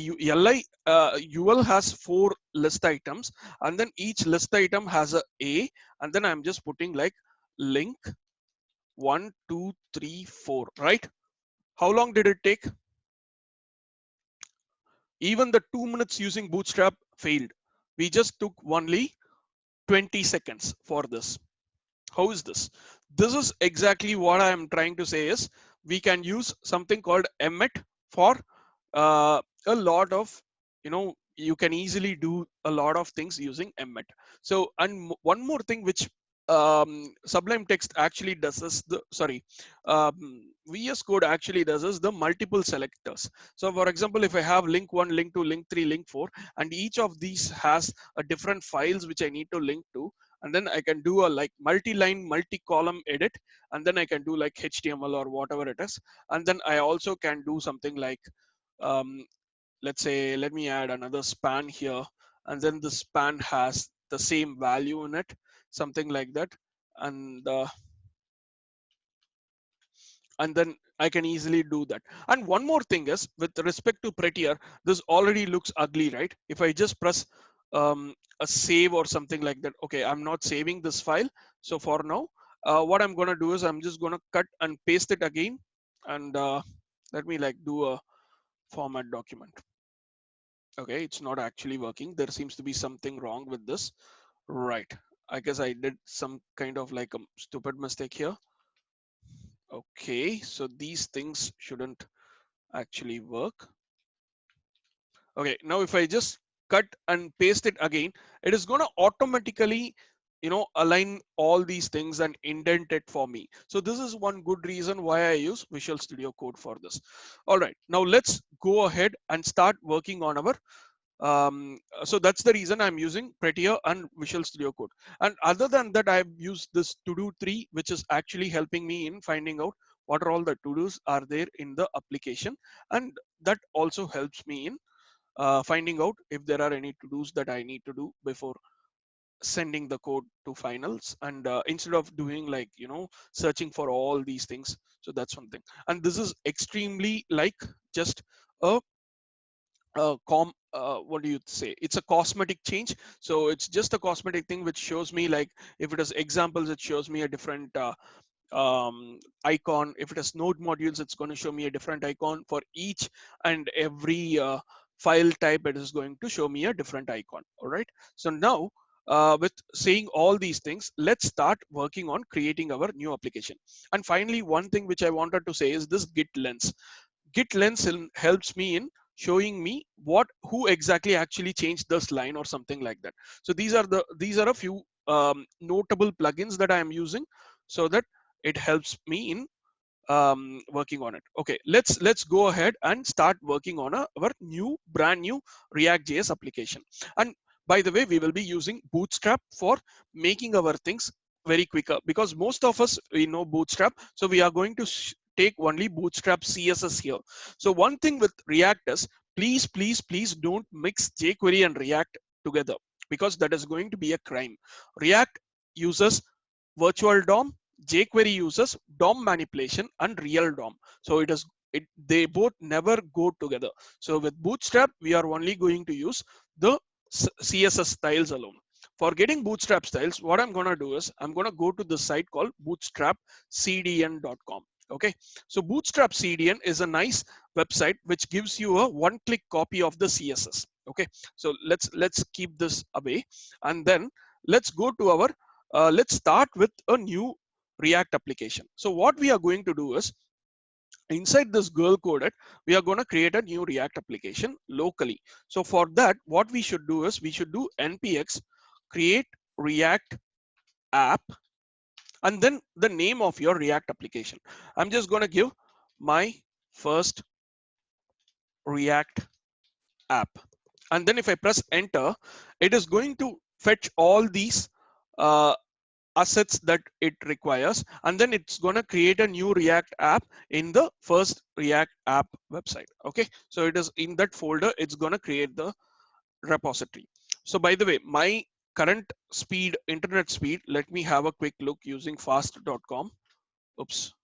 ul has 4 list items, and then each list item has a, and then I'm just putting like link 1 2 3 4, right? How long did it take? Even the 2 minutes using Bootstrap failed. We just took only 20 seconds for this. How is this? This is exactly what I am trying to say is we can use something called emmet for a lot of, you can easily do a lot of things using emmet. So, and one more thing which Sublime Text actually does is VS Code actually does is the multiple selectors. So for example, if I have link 1, link 2, link 3, link 4, and each of these has a different files which I need to link to, and then I can do a like multi-line, multi-column edit, and then I can do like HTML or whatever it is. And then I also can do something like, um, let's say, let me add another span here, and then the span has the same value in it, something like that. And then I can easily do that. And one more thing is, with respect to Prettier, this already looks ugly, right? If I just press a save or something like that, okay, I'm not saving this file. So for now, what I'm going to do is I'm just going to cut and paste it again. And let me like do a format document. Okay, it's not actually working. There seems to be something wrong with this. Right. I guess I did some kind of like a stupid mistake here. Okay, so these things shouldn't actually work. Okay, now if I just cut and paste it again, it is going to automatically, align all these things and indent it for me. So this is one good reason why I use Visual Studio Code for this. All right, now let's go ahead and start working on our so that's the reason I'm using Prettier and Visual Studio Code. And other than that, I've used this to do tree, which is actually helping me in finding out what are all the to-dos are there in the application. And that also helps me in finding out if there are any to-dos that I need to do before sending the code to finals, and instead of doing like searching for all these things. So that's one thing. And this is extremely like just a what do you say, it's a cosmetic change. So it's just a cosmetic thing which shows me, like if it is examples, it shows me a different icon. If it has node modules, it's going to show me a different icon for each and every file type. It is going to show me a different icon. All right, so now with saying all these things, let's start working on creating our new application. And finally, one thing which I wanted to say is this git lens. Git lens helps me in showing me who exactly actually changed this line or something like that. So these are a few notable plugins that I am using, so that it helps me in working on it. Okay, let's go ahead and start working on our brand new React.js application. And by the way, we will be using Bootstrap for making our things very quicker, because most of us, we know Bootstrap. So we are going to take only Bootstrap CSS here. So one thing with React is, please don't mix jQuery and React together, because that is going to be a crime. React uses virtual DOM, jQuery uses DOM manipulation and real DOM. So they both never go together. So with Bootstrap, we are only going to use the CSS styles alone. For getting Bootstrap styles, what I'm going to do is I'm going to go to the site called bootstrapcdn.com. Okay, so Bootstrap CDN is a nice website which gives you a one-click copy of the CSS. Okay, so let's keep this away, and then let's go to our let's start with a new React application. So what we are going to do is, inside this girl coded, we are going to create a new React application locally. So for that, what we should do is we should do npx create React app, and then the name of your React application. I'm just going to give my first React app. And then if I press enter, it is going to fetch all these uh, assets that it requires, and then it's going to create a new React app in the first React app website. Okay, so it is in that folder, it's going to create the repository. So by the way, my current internet speed, let me have a quick look using fast.com. Oops.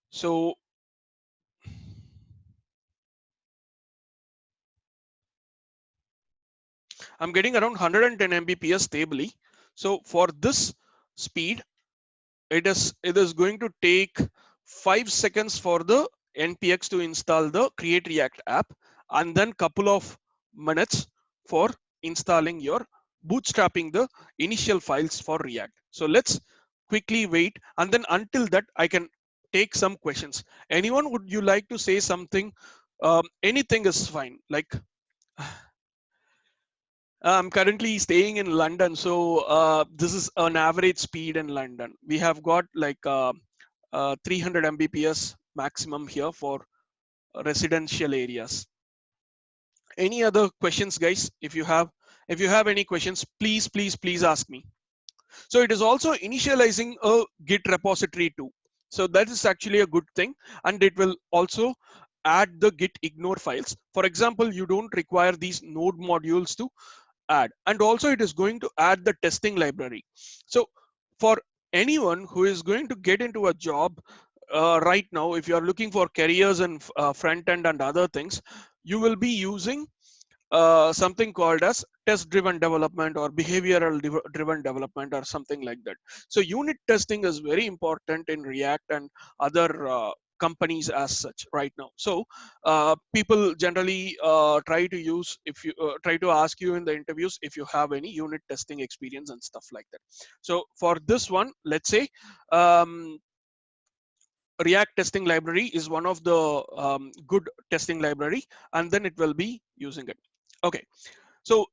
So I'm getting around 110 Mbps stably. So for this speed, it is going to take 5 seconds for the npx to install the create React app, and then couple of minutes for installing your bootstrapping the initial files for React. So let's quickly wait, and then until that I can take some questions. Anyone, would you like to say something? Anything is fine. Like, I'm currently staying in London, so this is an average speed in London. We have got like 300 Mbps maximum here for residential areas. Any other questions, guys? If you have If you have any questions, please ask me. So it is also initializing a Git repository too. So that is actually a good thing, and it will also add the Git ignore files. For example, you don't require these node modules to add, and also it is going to add the testing library. So for anyone who is going to get into a job right now, if you are looking for careers in front end and other things, you will be using something called as test driven development or behavioral driven development or something like that. So unit testing is very important in React and other companies as such right now. So people generally try to use, if you try to ask you in the interviews if you have any unit testing experience and stuff like that. So for this one, let's say um, React testing library is one of the good testing library, and then it will be using it. Okay, so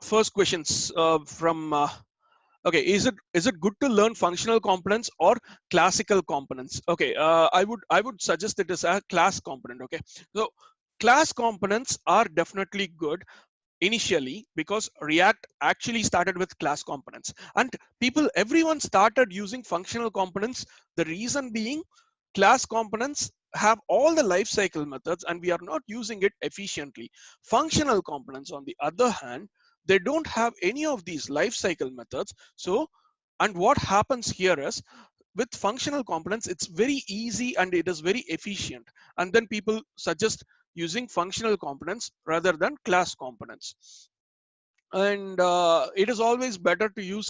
first questions from okay, is it good to learn functional components or classical components? Okay, I would suggest it as a class component. Okay, so class components are definitely good initially because React actually started with class components, and everyone started using functional components. The reason being, class components have all the lifecycle methods and we are not using it efficiently. Functional components, on the other hand, they don't have any of these lifecycle methods. So, and what happens here is, with functional components, it's very easy and it is very efficient. And then people suggest using functional components rather than class components. And it is always better to use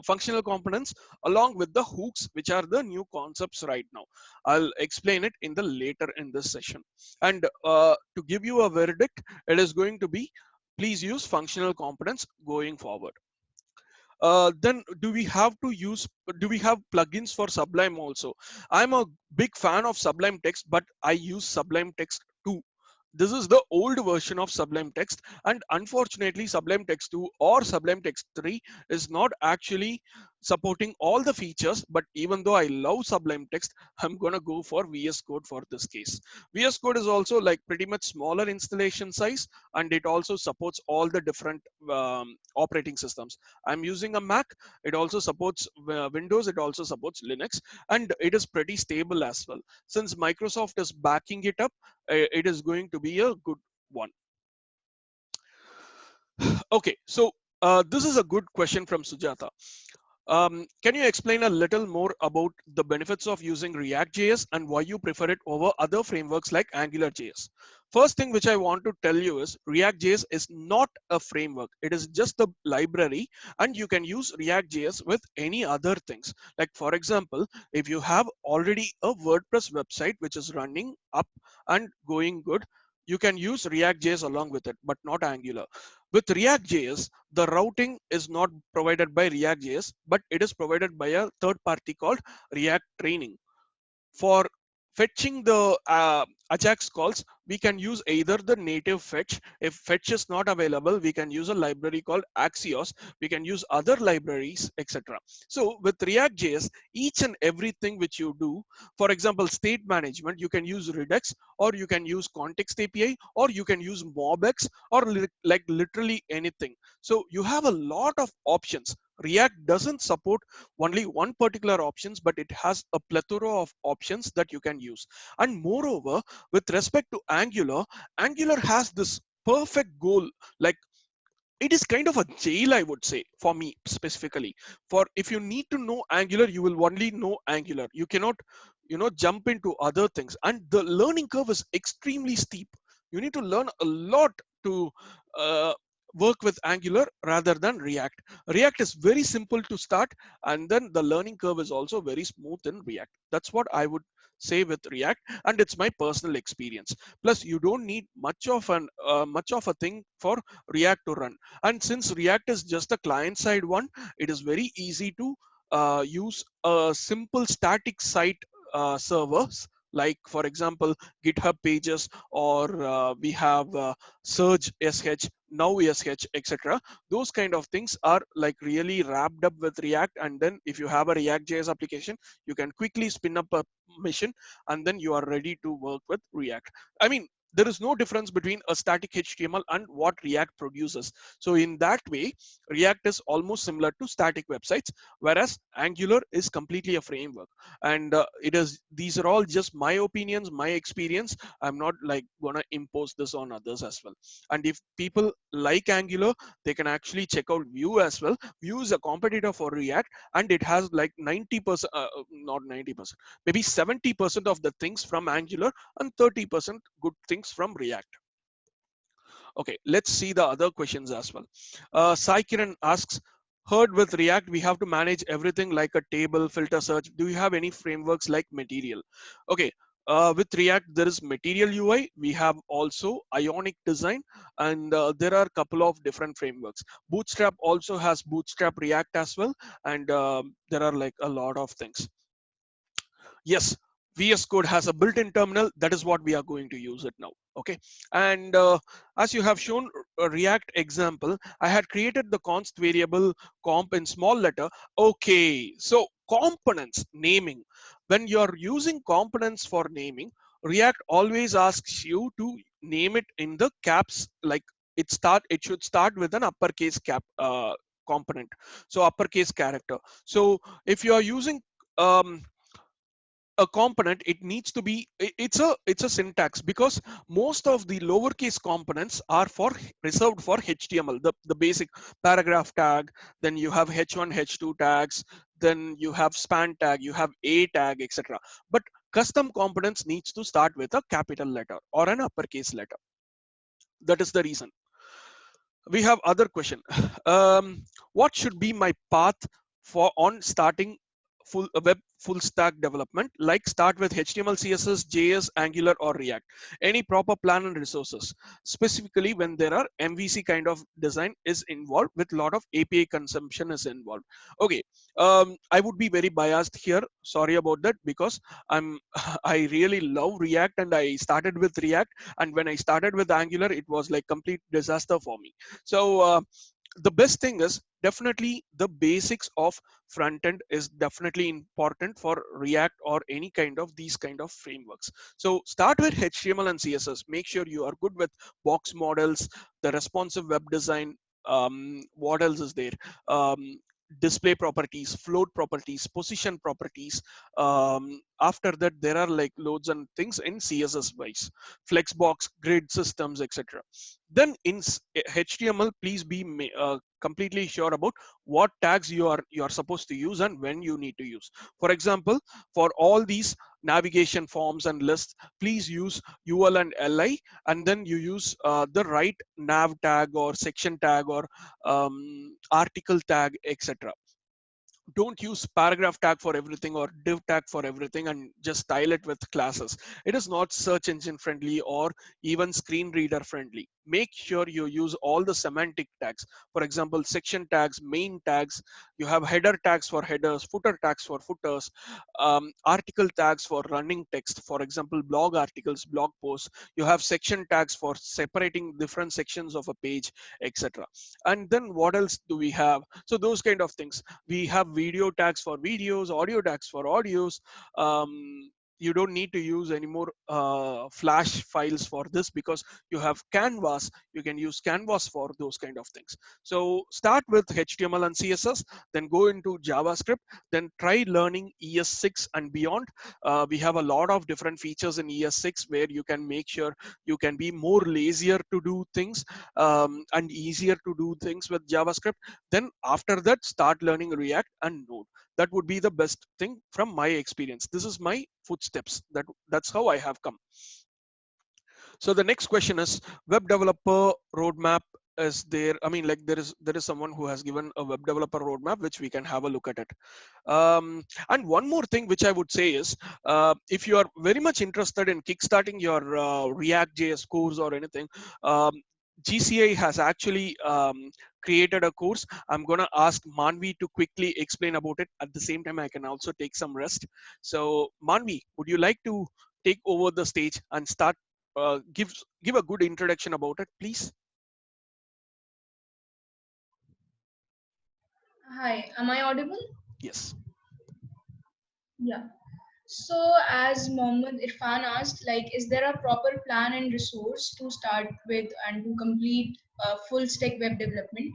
functional components along with the hooks, which are the new concepts right now. I'll explain it in the later in this session. And to give you a verdict, it is going to be, please use functional components going forward. Then do we have plugins for Sublime also? I'm a big fan of Sublime Text, but I use Sublime Text 2. This is the old version of Sublime Text, and unfortunately Sublime Text 2 or Sublime Text 3 is not actually supporting all the features. But even though I love Sublime Text, I'm gonna go for VS Code for this case. VS Code is also like pretty much smaller installation size, and it also supports all the different operating systems. I'm using a Mac. It also supports Windows. It also supports Linux, and it is pretty stable as well. Since Microsoft is backing it up, it is going to be a good one. Okay, so this is a good question from Sujata. Can you explain a little more about the benefits of using React.js and why you prefer it over other frameworks like AngularJS? First thing which I want to tell you is React.js is not a framework. It is just a library, and you can use React.js with any other things. Like for example, if you have already a WordPress website which is running up and going good, you can use React.js along with it, but not Angular. With React.js, the routing is not provided by React.js, but it is provided by a third party called React Training. For fetching the Ajax calls, we can use either the native fetch. If fetch is not available, we can use a library called Axios. We can use other libraries, etc. So with React.js, each and everything which you do, for example, state management, you can use Redux, or you can use Context API, or you can use MobX, or like literally anything. So you have a lot of options. React doesn't support only one particular options, but it has a plethora of options that you can use. And moreover, with respect to Angular has this perfect goal. Like, it is kind of a jail, I would say, for me specifically. For if you need to know Angular, you will only know Angular. You cannot, jump into other things, and the learning curve is extremely steep. You need to learn a lot to uh, work with Angular rather than React. React is very simple to start, and then the learning curve is also very smooth in React. That's what I would say with React, and it's my personal experience. Plus, you don't need much of a thing for React to run. And since React is just a client side one, it is very easy to use a simple static site servers, like for example GitHub pages, or we have Surge SH, Now SH, etc. Those kind of things are like really wrapped up with React. And then if you have a React.js application, you can quickly spin up a mission, and then you are ready to work with React. I mean, there is no difference between a static HTML and what React produces. So in that way, React is almost similar to static websites, whereas Angular is completely a framework. And it is, these are all just my opinions, my experience. I'm not like gonna impose this on others as well. And if people like Angular, they can actually check out Vue as well. Vue is a competitor for React, and it has like 90%, not 90%, maybe 70% of the things from Angular and 30% good things from React. Okay, let's see the other questions as well. Sai Kiran asks, heard with React, we have to manage everything like a table, filter search. Do you have any frameworks like Material? Okay, with React, there is Material UI. We have also Ionic Design, and there are a couple of different frameworks. Bootstrap also has Bootstrap React as well, and there are like a lot of things. Yes, VS Code has a built-in terminal. That is what we are going to use it now. Okay, and as you have shown a React example, I had created the const variable comp in small letter. Okay, so components naming. When you are using components for naming, React always asks you to name it in the caps, like it should start with an uppercase cap component, so uppercase character. So if you are using a component, it needs to be, it's a syntax, because most of the lowercase components are for reserved for HTML, the basic paragraph tag, then you have h1 h2 tags, then you have span tag, you have a tag, etc. But custom components needs to start with a capital letter or an uppercase letter. That is the reason. We have other question. What should be my path for on starting web full stack development, like start with HTML, CSS, JS, Angular, or React? Any proper plan and resources, specifically when there are MVC kind of design is involved with a lot of API consumption is involved? Okay, I would be very biased here, sorry about that, because I'm I really love React, and I started with React, and when I started with Angular, it was like complete disaster for me. So the best thing is definitely the basics of front end is definitely important for React or any kind of these kind of frameworks. So start with HTML and CSS. Make sure you are good with box models, the responsive web design. What else is there? Display properties, float properties, position properties. After that, there are like loads and things in CSS wise, flexbox, grid systems, etc. Then in HTML, please be completely sure about what tags you are supposed to use and when you need to use. For example, for all these navigation forms and lists, please use UL and LI, and then you use the right nav tag or section tag or article tag, etc. Don't use paragraph tag for everything or div tag for everything and just style it with classes. It is not search engine friendly or even screen reader friendly. Make sure you use all the semantic tags. For example, section tags, main tags, you have header tags for headers, footer tags for footers, article tags for running text, for example blog articles, blog posts. You have section tags for separating different sections of a page, etc. And then what else do we have? So those kind of things. We have video tags for videos, audio tags for audios. You don't need to use any more flash files for this, because you have canvas. You can use canvas for those kind of things. So start with HTML and CSS, then go into JavaScript, then try learning ES6 and beyond. We have a lot of different features in ES6 where you can make sure you can be more lazier to do things, and easier to do things with JavaScript. Then after that, start learning React and Node. That would be the best thing from my experience. This is my footsteps. That's how I have come. So the next question is, web developer roadmap is there? I mean, like there is someone who has given a web developer roadmap, which we can have a look at it. And one more thing which I would say is, if you are very much interested in kickstarting your React JS course or anything, GCI has actually created a course. I'm gonna ask Manvi to quickly explain about it. At the same time, I can also take some rest. So Manvi, would you like to take over the stage and start, give a good introduction about it, please? Hi, am I audible? Yes. Yeah. So, as Mohammed Irfan asked, like, is there a proper plan and resource to start with and to complete full stack web development?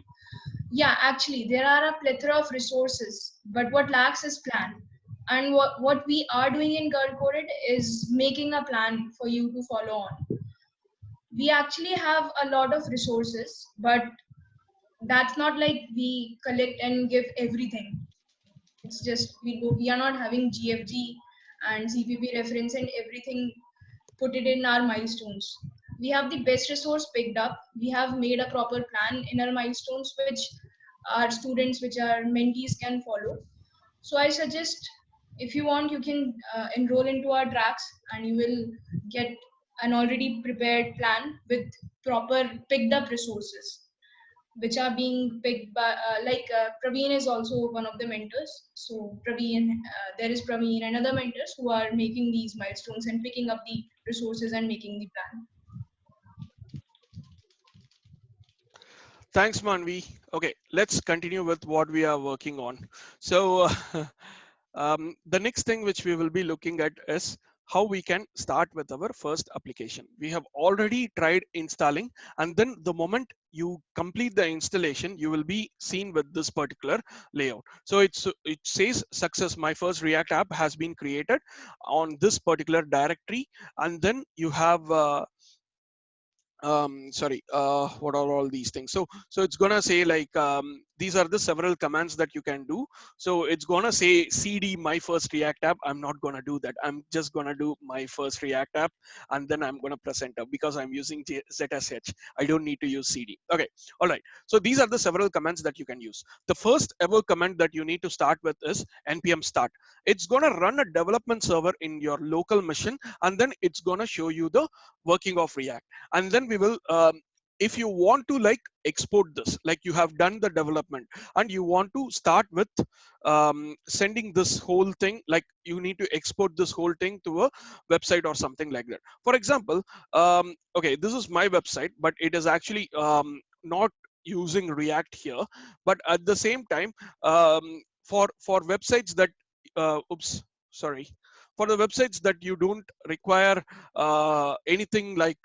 Yeah, actually, there are a plethora of resources, but what lacks is plan. And what we are doing in Girl Coded is making a plan for you to follow on. We actually have a lot of resources, but that's not like we collect and give everything. It's just we are not having GFG and CPP reference and everything put it in our milestones. We have the best resource picked up. We have made a proper plan in our milestones, which our students, which our mentees can follow. So I suggest if you want, you can enroll into our tracks and you will get an already prepared plan with proper picked up resources which are being picked by Praveen is also one of the mentors. So Praveen, there is Praveen and other mentors who are making these milestones and picking up the resources and making the plan. Thanks, Manvi. Okay, let's continue with what we are working on. So, the next thing which we will be looking at is how we can start with our first application. We have already tried installing, and then the moment you complete the installation, you will be seen with this particular layout. So it says success. My first React app has been created on this particular directory, and then you have sorry, what are all these things? So it's gonna say like these are the several commands that you can do. So it's gonna say cd my first React app. I'm not gonna do that. I'm just gonna do my first React app, and then I'm gonna press enter because I'm using ZSH. I don't need to use cd. Okay, all right. So these are the several commands that you can use. The first ever command that you need to start with is npm start. It's gonna run a development server in your local machine, and then it's gonna show you the working of React. And then we will if you want to like export this, like you have done the development and you want to start with sending this whole thing, like you need to export this whole thing to a website or something like that. For example, okay, this is my website, but it is actually not using React here. But at the same time, for websites that oops, sorry, for the websites that you don't require anything like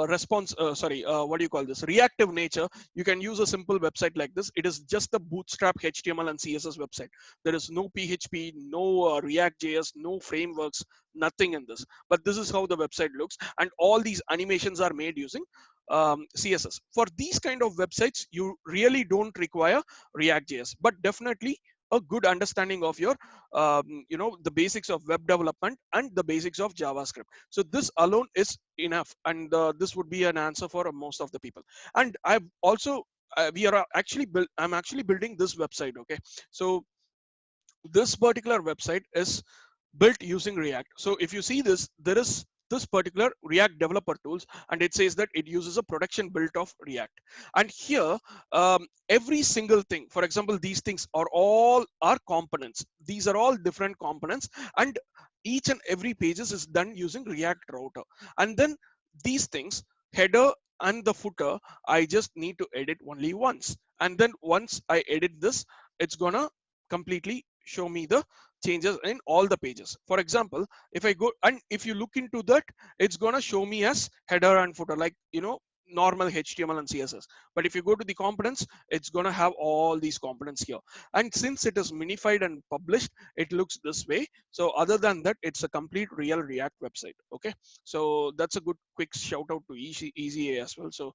response sorry, what do you call this, reactive nature, you can use a simple website like this. It is just a bootstrap HTML and CSS website. There is no PHP, no React JS, no frameworks, nothing in this. But this is how the website looks, and all these animations are made using CSS. For these kind of websites, you really don't require React JS, but definitely a good understanding of your the basics of web development and the basics of JavaScript. So this alone is enough, and this would be an answer for most of the people. And I've also we are actually I'm actually building this website. Okay, so this particular website is built using React. So if you see this, there is this particular React developer tools, and it says that it uses a production build of React. And here, every single thing, for example, these things are all are components. These are all different components, and each and every pages is done using React router. And then these things, header and the footer, I just need to edit only once. And then once I edit this, it's gonna completely show me the changes in all the pages. For example, if I go and if you look into that, it's gonna show me as header and footer, like normal HTML and CSS. But if you go to the components, it's gonna have all these components here. And since it is minified and published, it looks this way. So other than that, it's a complete real React website. Okay, so that's a good quick shout out to easy as well. So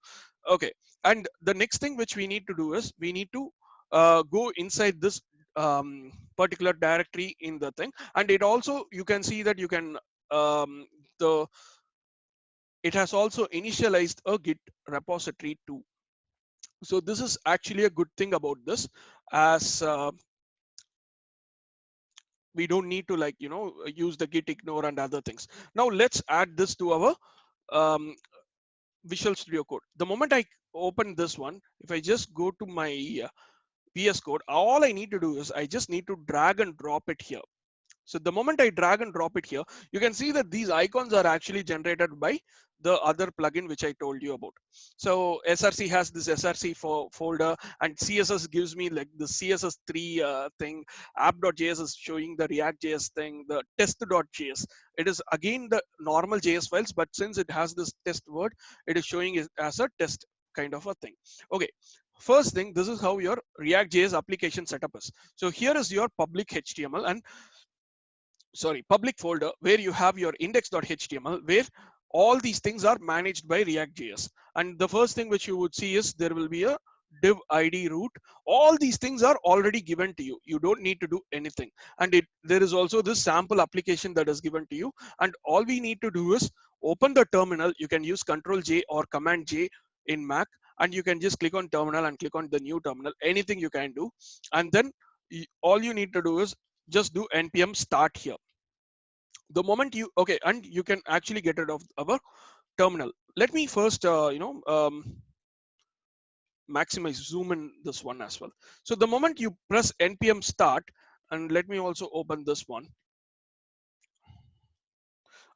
okay, and the next thing which we need to do is we need to go inside this particular directory in the thing. And it also, you can see that you can the it has also initialized a git repository too. So this is actually a good thing about this, as we don't need to like use the git ignore and other things. Now let's add this to our um, Visual Studio Code. The moment I open this one, if I just go to my VS Code, all I need to do is I just need to drag and drop it here. So the moment I drag and drop it here, you can see that these icons are actually generated by the other plugin which I told you about. So SRC has this SRC folder, and CSS gives me like the CSS3 thing. App.js is showing the React.js thing. The test.js, it is again the normal JS files, but since it has this test word, it is showing it as a test kind of a thing. Okay, first thing, this is how your React.js application setup is. So here is your public HTML and public folder where you have your index.html, where all these things are managed by React.js. And the first thing which you would see is there will be a div id root. All these things are already given to you. You don't need to do anything. And there is also this sample application that is given to you. And all we need to do is open the terminal. You can use Control J or Command J in Mac, and you can just click on terminal and click on the new terminal. Anything you can do. And then all you need to do is just do npm start here. The moment you, okay, and you can actually get rid of our terminal. Let me first maximize, zoom in this one as well. So the moment you press npm start, and let me also open this one.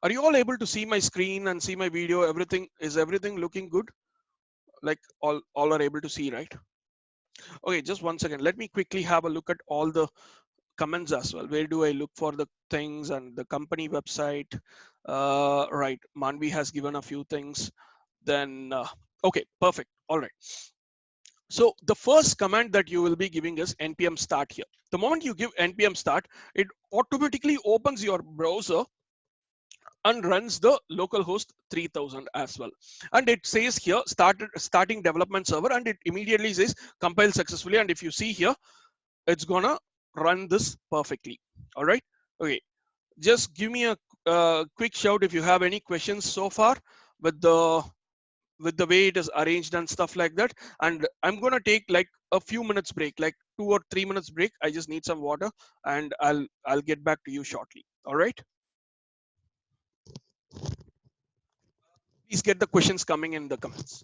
Are you all able to see my screen and see my video? Everything looking good? Like all are able to see, right? Okay, just one second, let me quickly have a look at all the comments as well. Where do I look for the things? And the company website, right, Manvi has given a few things. Then okay, perfect. All right, so the first command that you will be giving is npm start here. The moment you give npm start, it automatically opens your browser and runs the localhost 3000 as well. And it says here starting development server, and it immediately says compile successfully. And if you see here, it's gonna run this perfectly. All right, okay, just give me a quick shout if you have any questions so far with the way it is arranged and stuff like that. And I'm gonna take like a few minutes break, like 2 or 3 minutes break. I just need some water, and I'll get back to you shortly. All right, please get the questions coming in the comments.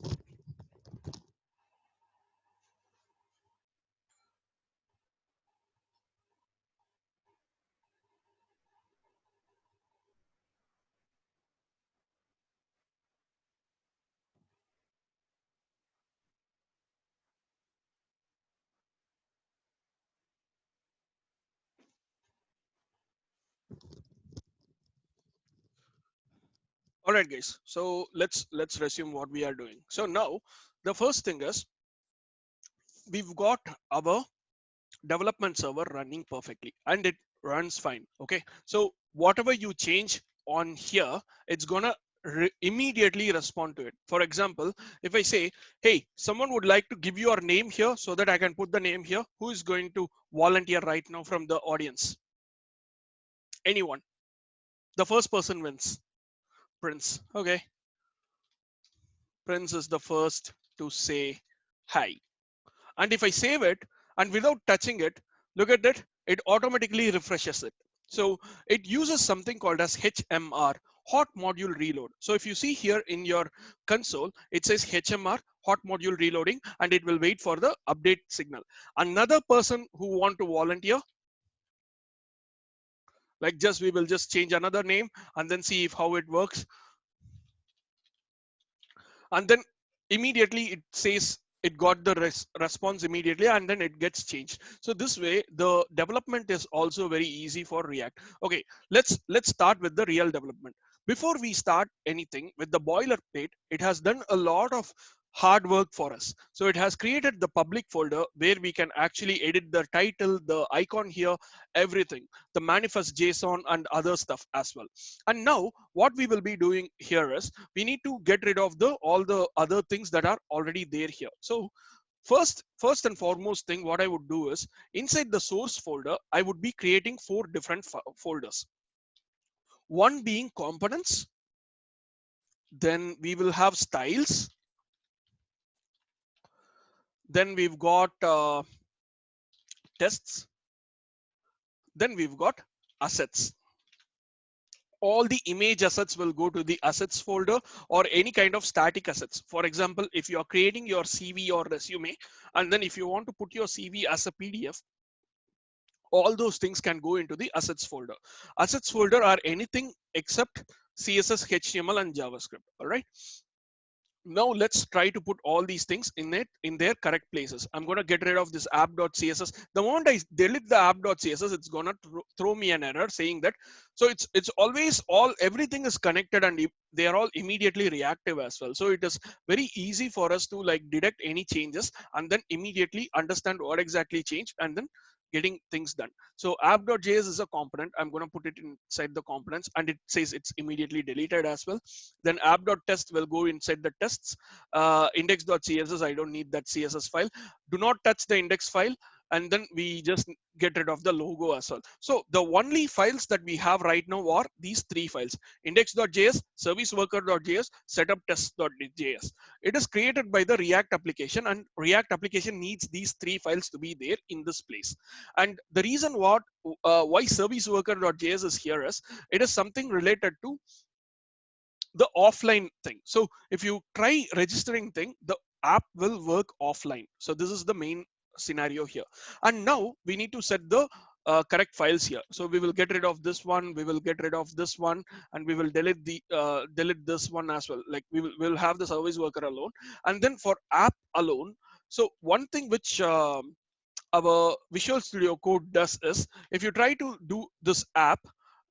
All right, guys, so let's resume what we are doing. So now the first thing is we've got our development server running perfectly, and it runs fine. Okay, so whatever you change on here, it's gonna immediately respond to it. For example, if I say, hey, someone would like to give your name here so that I can put the name here, who is going to volunteer right now from the audience? Anyone? The first person wins. Prince. Okay, Prince is the first to say hi. And if I save it and without touching it, look at it, it automatically refreshes it. So it uses something called as HMR, hot module reload. So if you see here in your console, it says HMR, hot module reloading, and it will wait for the update signal. Another person who want to volunteer, like we will just change another name and then see if how it works. And then immediately it says it got the response immediately, and then it gets changed. So this way the development is also very easy for React. Okay, let's start with the real development. Before we start anything with the boilerplate, it has done a lot of hard work for us. So it has created the public folder where we can actually edit the title, the icon here, everything, the manifest JSON and other stuff as well. And now what we will be doing here is we need to get rid of all the other things that are already there here. So first and foremost thing, what I would do is inside the source folder, I would be creating 4 different folders. One being components, then we will have styles, then we've got tests, then we've got assets. All the image assets will go to the assets folder, or any kind of static assets. For example, if you are creating your CV or resume, and then if you want to put your CV as a PDF, all those things can go into the assets folder. Assets folder are anything except CSS, HTML, and JavaScript. All right. Now let's try to put all these things in their correct places. I'm going to get rid of this app.css. The moment I delete the app.css, it's going to throw me an error saying that. So it's always everything is connected, and they are all immediately reactive as well. So it is very easy for us to like detect any changes and then immediately understand what exactly changed and then getting things done. So app.js is a component. I'm going to put it inside the components, and it says it's immediately deleted as well. Then app.test will go inside the tests. Index.css, I don't need that CSS file. Do not touch the index file. And then we just get rid of the logo as well. So the only files that we have right now are these three files: index.js, serviceworker.js, setuptest.js. It is created by the React application, and React application needs these three files to be there in this place. And the reason why serviceworker.js is here is it is something related to the offline thing. So if you try registering thing, the app will work offline. So this is the main scenario here. And now we need to set the correct files here. So we will get rid of this one, we will get rid of this one, and we will delete this one as well. Like we'll have the service worker alone. And then for app alone, so one thing which our Visual Studio Code does is, if you try to do this app,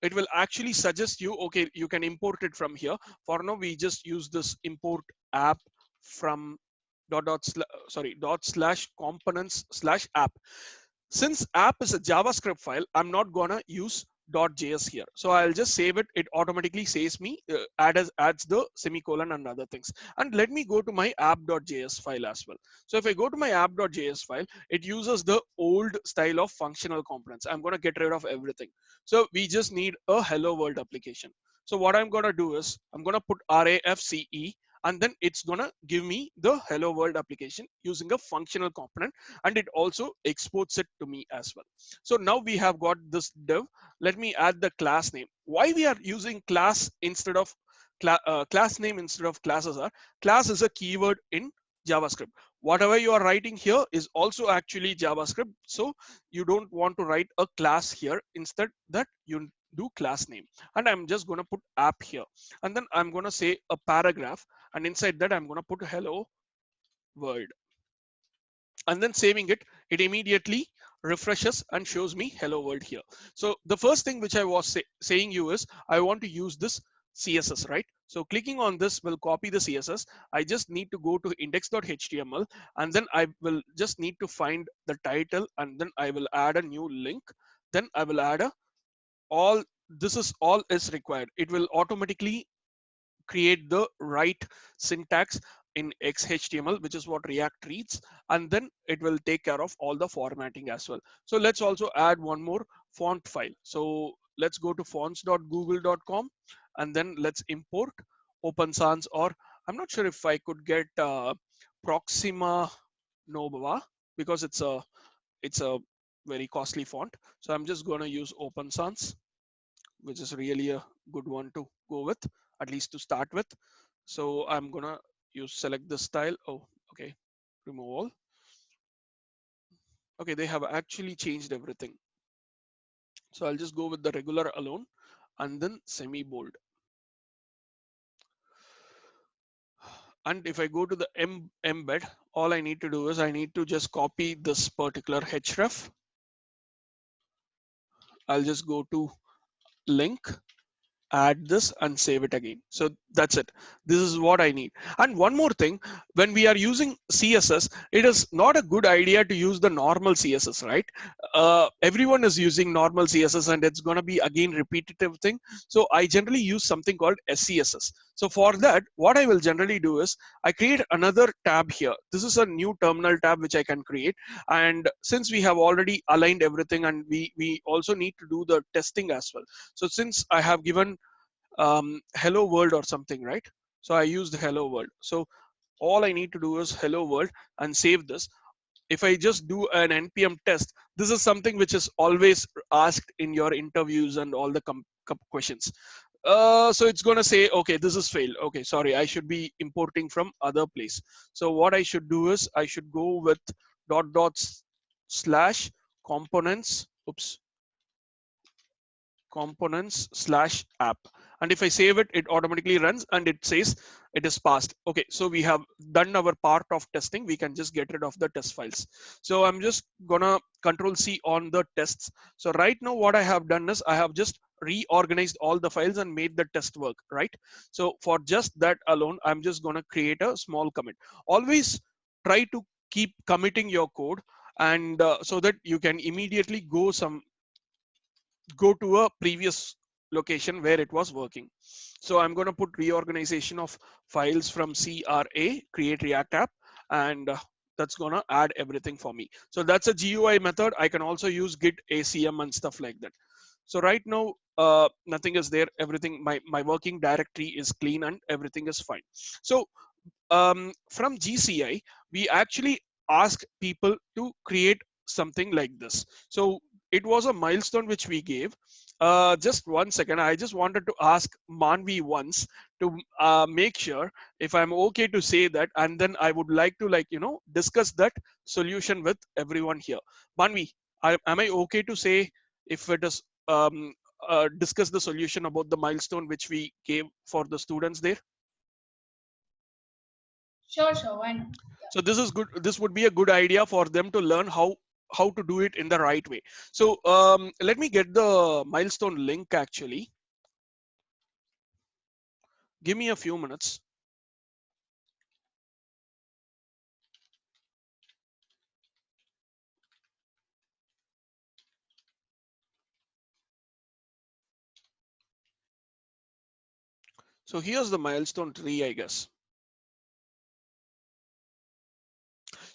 it will actually suggest you, okay, you can import it from here. For now, we just use this import app from dot slash components slash app. Since app is a JavaScript file, I'm not gonna use .js here. So I'll just save it. It automatically saves me, adds the semicolon and other things. And let me go to my app.js file as well. So if I go to my app.js file, it uses the old style of functional components. I'm gonna get rid of everything. So we just need a hello world application. So what I'm gonna do is I'm gonna put RAFCE, and then it's gonna give me the hello world application using a functional component, and it also exports it to me as well. So now we have got this div. Let me add the class name. Why we are using class instead of class name instead of classes are, class is a keyword in JavaScript. Whatever you are writing here is also actually JavaScript. So you don't want to write a class here. Instead that you do class name. And I'm just going to put app here. And then I'm going to say a paragraph. And inside that, I'm going to put hello world. And then saving it, it immediately refreshes and shows me hello world here. So the first thing which I was saying you is, I want to use this CSS, right? So clicking on this will copy the CSS. I just need to go to index.html, and then I will just need to find the title, and then I will add a new link. Then I will add all, this is all is required. It will automatically create the right syntax in XHTML, which is what React reads, and then it will take care of all the formatting as well. So let's also add one more font file. So let's go to fonts.google.com, and then let's import Open Sans, or I'm not sure if I could get Proxima Nova, because it's a very costly font. So I'm just going to use Open Sans, which is really a good one to go with, at least to start with. So I'm gonna select this style. Oh, okay, remove all. Okay, they have actually changed everything. So I'll just go with the regular alone, and then semi bold. And if I go to the embed, all I need to do is I need to just copy this particular href. I'll just go to link, add this, and save it again. So that's it. This is what I need. And one more thing, when we are using CSS, it is not a good idea to use the normal CSS, right? Everyone is using normal CSS, and it's going to be again repetitive thing. So I generally use something called SCSS. So for that, what I will generally do is I create another tab here. This is a new terminal tab which I can create. And since we have already aligned everything, and we also need to do the testing as well. So since I have given hello world or something, right? So I used hello world. So all I need to do is hello world and save this. If I just do an npm test, this is something which is always asked in your interviews and all the questions. So it's going to say, okay, this is failed. Okay, sorry, I should be importing from other place. So what I should do is I should go with // components oops, components slash app, and if I save it, it automatically runs and it says it is passed. Okay, so we have done our part of testing. We can just get rid of the test files. So I'm just gonna control C on the tests. So right now what I have done is I have just reorganized all the files and made the test work, right? So for just that alone, I'm just gonna create a small commit. Always try to keep committing your code, and so that you can immediately go to a previous location where it was working. So I'm going to put reorganization of files from CRA, create React app, and that's going to add everything for me. So that's a GUI method. I can also use git ACM and stuff like that. So right now, nothing is there. Everything, my working directory is clean and everything is fine. So from GCI, we actually ask people to create something like this. So it was a milestone which we gave. Just 1 second, I just wanted to ask Manvi once to make sure if I'm okay to say that, and then I would like to discuss that solution with everyone here. Manvi, am I okay to say if it is discuss the solution about the milestone which we gave for the students there? Sure, why not? So this is good. This would be a good idea for them to learn how to do it in the right way. So let me get the milestone link actually. Give me a few minutes. So here's the milestone tree, I guess.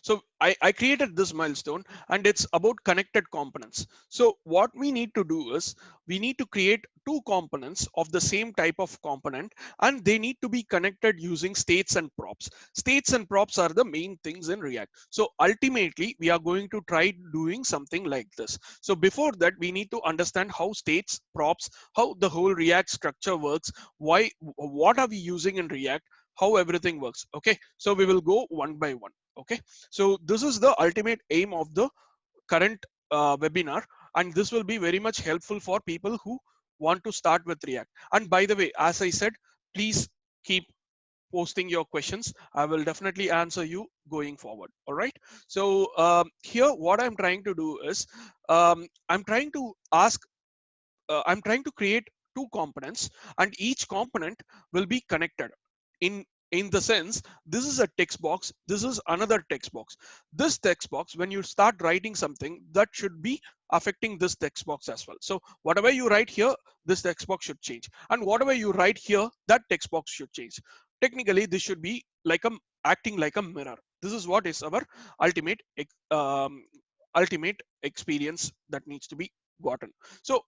So I created this milestone and it's about connected components. So what we need to do is we need to create two components of the same type of component, and they need to be connected using states and props. States and props are the main things in React. So ultimately we are going to try doing something like this. So before that, we need to understand how states, props, how the whole React structure works, what are we using in React, how everything works. Okay, so we will go one by one. Okay, so this is the ultimate aim of the current webinar, and this will be very much helpful for people who want to start with React. And by the way, as I said, please keep posting your questions. I will definitely answer you going forward. All right, so here what I'm trying to do is I'm trying to ask I'm trying to create two components, and each component will be connected in the sense, this is a text box, this is another text box. This text box, when you start writing something, that should be affecting this text box as well. So whatever you write here, this text box should change, and whatever you write here, that text box should change. Technically this should be like a acting like a mirror. This is what is our ultimate um, ultimate experience that needs to be gotten. So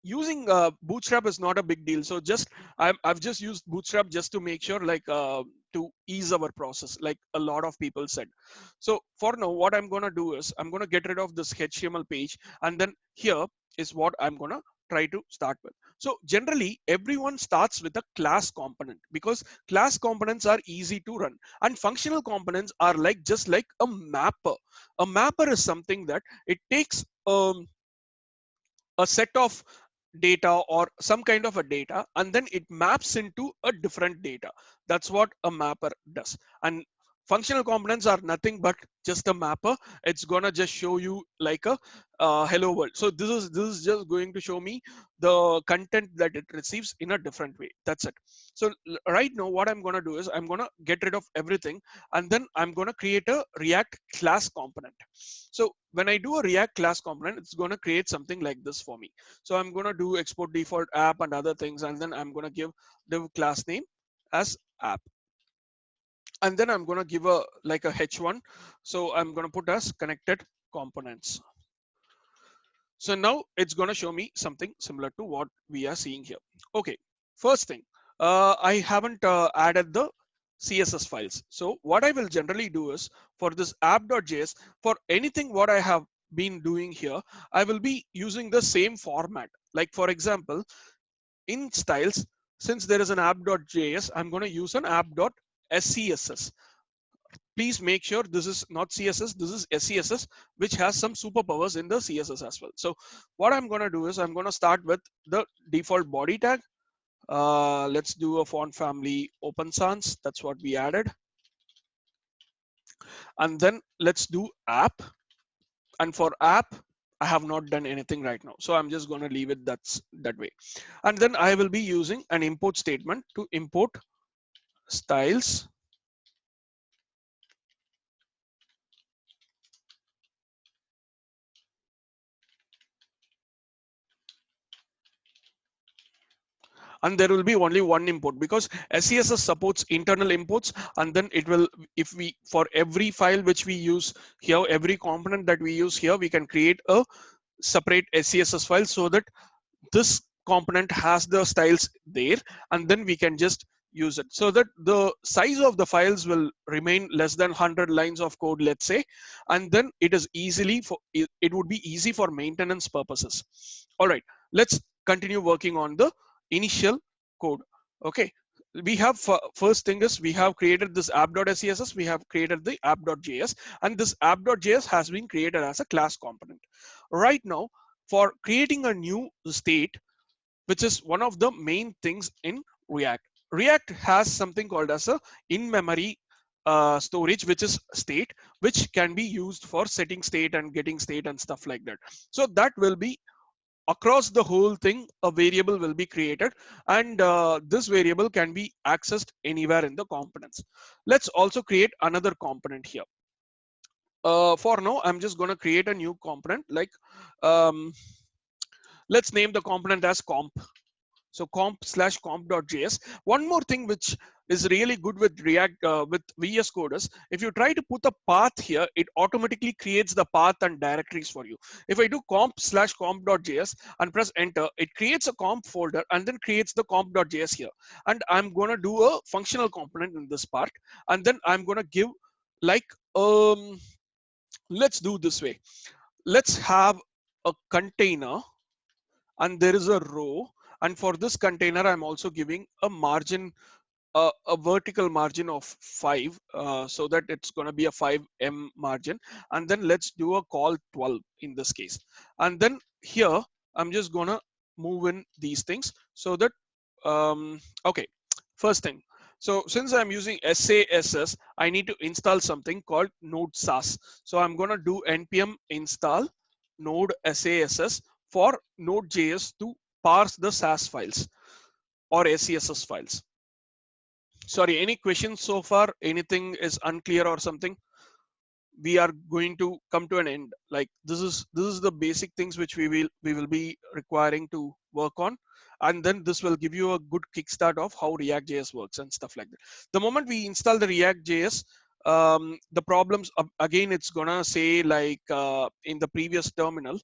using Bootstrap is not a big deal. So just I've just used Bootstrap just to make sure, like to ease our process, like a lot of people said. So for now, what I'm gonna do is I'm gonna get rid of this HTML page, and then here is what I'm gonna try to start with. So generally everyone starts with a class component, because class components are easy to run, and functional components are like just like a mapper. A mapper is something that it takes a set of data or some kind of a data, and then it maps into a different data. That's what a mapper does. And functional components are nothing but just a mapper. It's gonna just show you like a hello world. So this is just going to show me the content that it receives in a different way. That's it. So right now what I'm gonna do is I'm gonna get rid of everything, and then I'm gonna create a React class component. So when I do a React class component, it's going to create something like this for me. So I'm going to do export default app and other things, and then I'm going to give the class name as app, and then I'm going to give a like a h1. So I'm going to put as connected components. So now it's going to show me something similar to what we are seeing here. Okay, first thing, I haven't added the CSS files. So what I will generally do is for this app.js, for anything what I have been doing here, I will be using the same format. Like for example, in styles, since there is an app.js, I'm going to use an app.scss. Please make sure this is not CSS, this is SCSS, which has some superpowers in the CSS as well. So what I'm going to do is I'm going to start with the default body tag. Let's do a font family open sans. That's what we added. And then let's do app. And for app, I have not done anything right now. So I'm just going to leave it that way. And then I will be using an import statement to import styles. And there will be only one import because SCSS supports internal imports, and then it will, if we, for every file which we use here, every component that we use here, we can create a separate SCSS file so that this component has the styles there, and then we can just use it so that the size of the files will remain less than 100 lines of code, let's say, and then it is easily for it would be easy for maintenance purposes. All right, let's continue working on the initial code. Okay, we have first thing is we have created this app.scss, we have created the app.js, and this app.js has been created as a class component. Right now, for creating a new state, which is one of the main things in React. React has something called as a in-memory storage, which is state, which can be used for setting state and getting state and stuff like that. So that will be across the whole thing, a variable will be created, and this variable can be accessed anywhere in the components. Let's also create another component here. For now, I'm just going to create a new component, like um, let's name the component as comp. So comp/comp.js. One more thing which is really good with React, with VS Code is if you try to put a path here, it automatically creates the path and directories for you. If I do comp/comp.js and press enter, it creates a comp folder and then creates the comp.js here. And I'm going to do a functional component in this part. And then I'm going to give like, let's do this way. Let's have a container and there is a row, and for this container I'm also giving a margin, a vertical margin of 5, so that it's going to be a 5 margin, and then let's do a call 12 in this case. And then here I'm just going to move in these things so that okay, first thing, so since I'm using SASS, I need to install something called node SAS. So I'm going to do npm install node SASS for Node.js to parse the SAS files or SCSS files. Sorry, any questions so far? Anything is unclear or something? We are going to come to an end. Like this is the basic things which we will be requiring to work on, and then this will give you a good kickstart of how React.js works and stuff like that. The moment we install the React.js, the problems again, it's gonna say like in the previous terminal,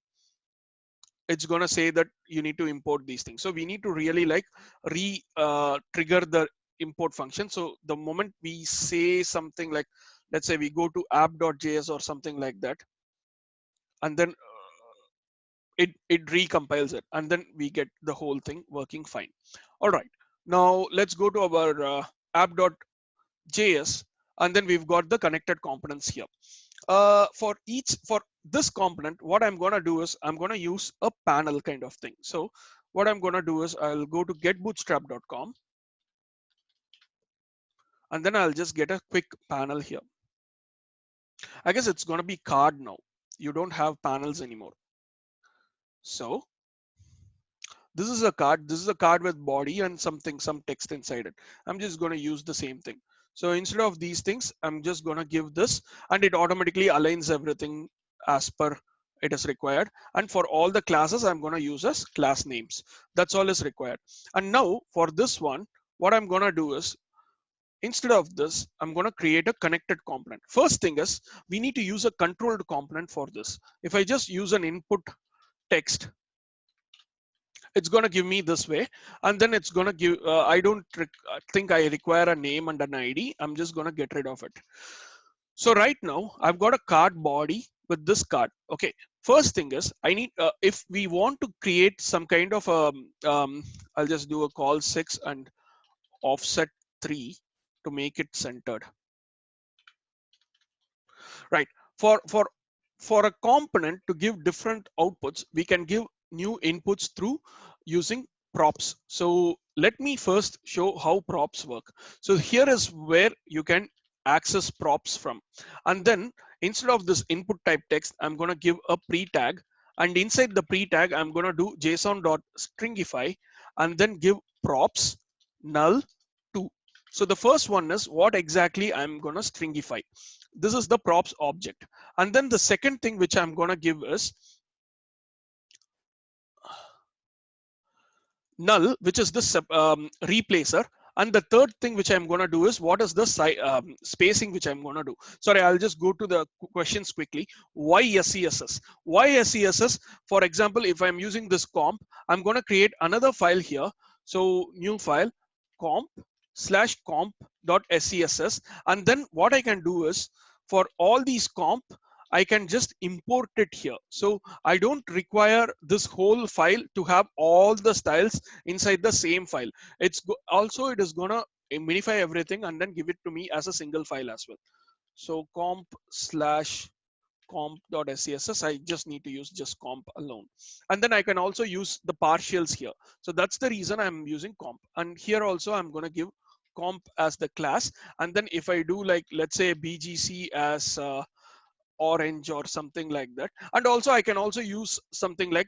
it's going to say that you need to import these things. So we need to really like trigger the import function. So the moment we say something like, let's say we go to app.js or something like that, and then it recompiles it, and then we get the whole thing working fine. All right, now let's go to our app.js, and then we've got the connected components here. For this component, what I'm going to do is I'm going to use a panel kind of thing. So what I'm going to do is I'll go to getbootstrap.com, and then I'll just get a quick panel here. I guess it's going to be card now. You don't have panels anymore. So this is a card. This is a card with body and something, some text inside it. I'm just going to use the same thing. So instead of these things, I'm just going to give this, and it automatically aligns everything as per it is required. And for all the classes, I'm going to use as class names. That's all is required. And now for this one, what I'm going to do is, instead of this, I'm going to create a connected component. First thing is we need to use a controlled component for this. If I just use an input text, it's going to give me this way, and then it's going to give I don't think I require a name and an ID. I'm just going to get rid of it. So right now I've got a card body with this card. Okay, first thing is I need, if we want to create some kind of I'll just do a call 6 and offset 3 to make it centered. right? For for for a component to give different outputs, we can give new inputs through using props. So let me first show how props work. So here is where you can access props from, and then instead of this input type text, I'm going to give a pre-tag, and inside the pre-tag I'm going to do json.stringify and then give props null 2. So the first one is what exactly I'm going to stringify. This is the props object. And then the second thing which I'm going to give is null, which is the replacer. And the third thing which I'm going to do is what is the spacing which I'm going to do. Sorry, I'll just go to the questions quickly. Why SCSS? Why SCSS? For example, if I'm using this comp, I'm going to create another file here. So new file comp/comp.scss. And then what I can do is for all these comp, I can just import it here. So I don't require this whole file to have all the styles inside the same file. Also it is gonna minify everything and then give it to me as a single file as well. So comp/comp.scss, I just need to use just comp alone. And then I can also use the partials here. So that's the reason I'm using comp. And here also I'm gonna give comp as the class. And then if I do like, let's say BGC as orange or something like that. And also I can also use something like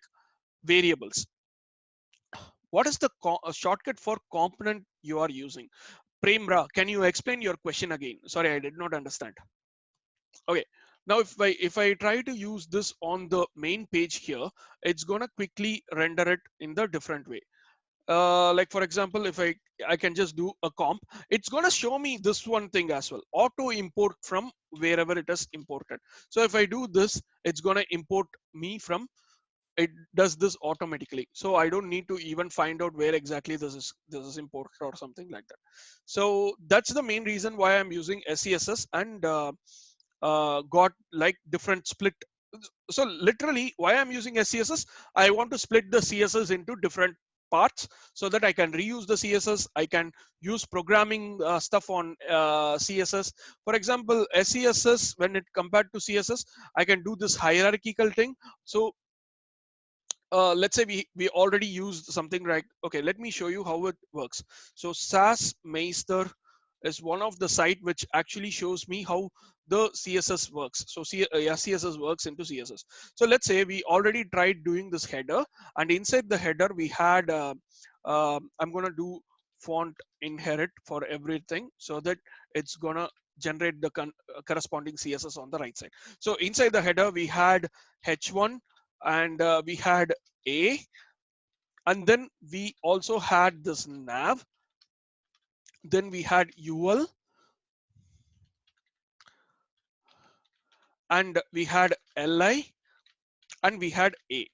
variables. What is the shortcut for component you are using? Premra, can you explain your question again? Sorry, I did not understand. Okay, now if I try to use this on the main page here, it's gonna quickly render it in the different way. Like for example, if I can just do a comp, it's going to show me this one thing as well, auto import from wherever it is imported. So if I do this, it's going to import me from, it does this automatically, so I don't need to even find out where exactly this is imported or something like that. So that's the main reason why I'm using SCSS, and got like different split. So literally why I'm using SCSS, I want to split the CSS into different parts so that I can reuse the CSS. I can use programming stuff on CSS. For example, SCSS, when it compared to CSS, I can do this hierarchical thing. So let's say we already used something like, okay, let me show you how it works. So SAS Meister is one of the site which actually shows me how the CSS works. So yeah, CSS works into CSS. So let's say we already tried doing this header, and inside the header we had I'm gonna do font inherit for everything so that it's gonna generate the corresponding CSS on the right side. So inside the header we had h1, and we had a, and then we also had this nav, then we had ul, and we had li, and we had a.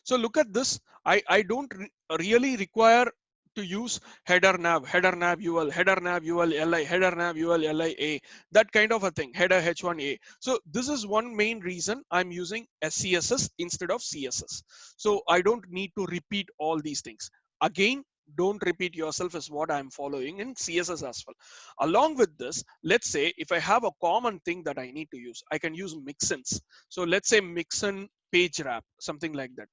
So look at this. I don't really require to use header nav ul, header nav ul li, header nav ul li a, that kind of a thing, header h1 a. So this is one main reason I'm using SCSS instead of CSS. So I don't need to repeat all these things. Again, don't repeat yourself is what I'm following in CSS as well. Along with this, let's say if I have a common thing that I need to use, I can use mixins. So let's say mixin page wrap, something like that.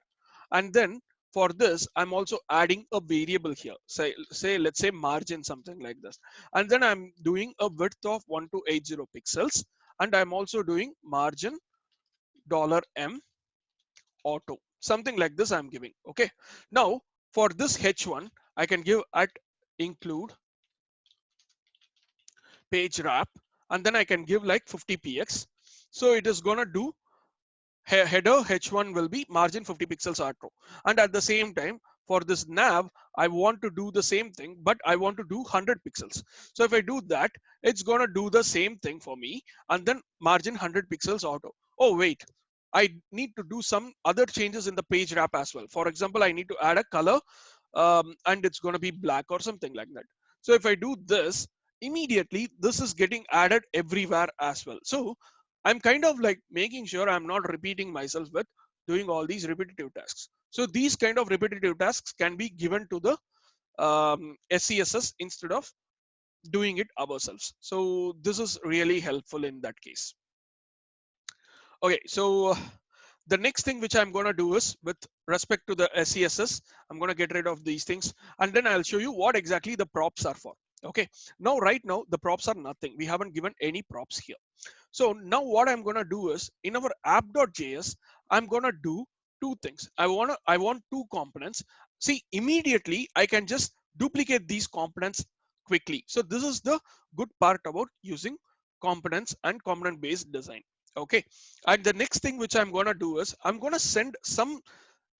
And then for this, I'm also adding a variable here. Say let's say margin, something like this. And then I'm doing a width of 1280 pixels. And I'm also doing margin $m auto, something like this I'm giving. Okay. Now for this H1, I can give at include page wrap, and then I can give like 50px. So it is gonna do header h1 will be margin 50 pixels auto. And at the same time, for this nav, I want to do the same thing, but I want to do 100 pixels. So if I do that, it's going to do the same thing for me, and then margin 100 pixels auto. Oh wait, I need to do some other changes in the page wrap as well. For example, I need to add a color, and it's going to be black or something like that. So if I do this, immediately this is getting added everywhere as well. So I'm kind of like making sure I'm not repeating myself with doing all these repetitive tasks. So these kind of repetitive tasks can be given to the SCSS instead of doing it ourselves. So this is really helpful in that case. Okay, so the next thing which I'm going to do is with respect to the SCSS, I'm going to get rid of these things and then I'll show you what exactly the props are for. Okay, now right now the props are nothing. We haven't given any props here. So now what I'm going to do is in our app.js, I'm going to do two things. I want two components. See, immediately I can just duplicate these components quickly. So this is the good part about using components and component based design. Okay. And the next thing which I'm going to do is I'm going to send some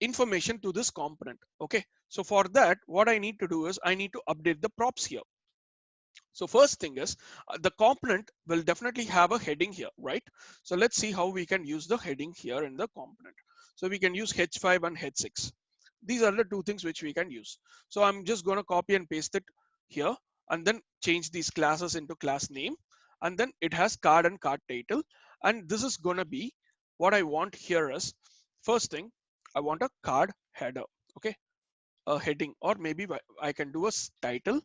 information to this component. Okay. So for that, what I need to do is I need to update the props here. So first thing is the component will definitely have a heading here, right? So let's see how we can use the heading here in the component. So we can use h5 and h6. These are the two things which we can use. So I'm just going to copy and paste it here and then change these classes into class name. And then it has card and card title. And this is going to be what I want here is first thing, I want a card header, okay? A heading, or maybe I can do a title,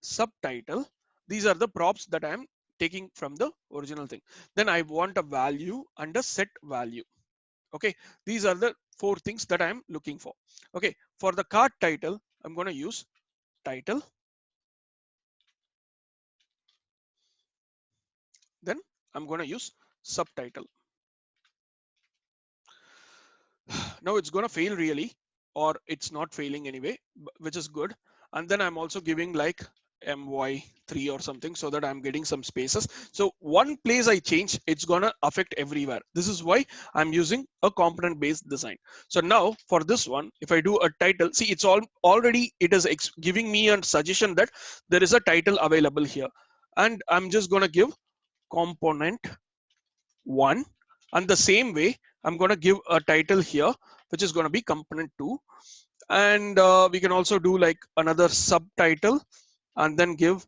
subtitle. These are the props that I am taking from the original thing. Then I want a value and a set value. Okay, these are the four things that I am looking for. Okay, for the card title, I'm going to use title. Then I'm going to use subtitle. Now it's going to fail really, or it's not failing anyway, which is good. And then I'm also giving like my3 or something so that I'm getting some spaces. So one place I change, it's going to affect everywhere. This is why I'm using a component based design. So now for this one, if I do a title, see, it's all already, it is giving me a suggestion that there is a title available here. And I'm just going to give component one, and the same way I'm going to give a title here which is going to be component 2, and we can also do like another subtitle and then give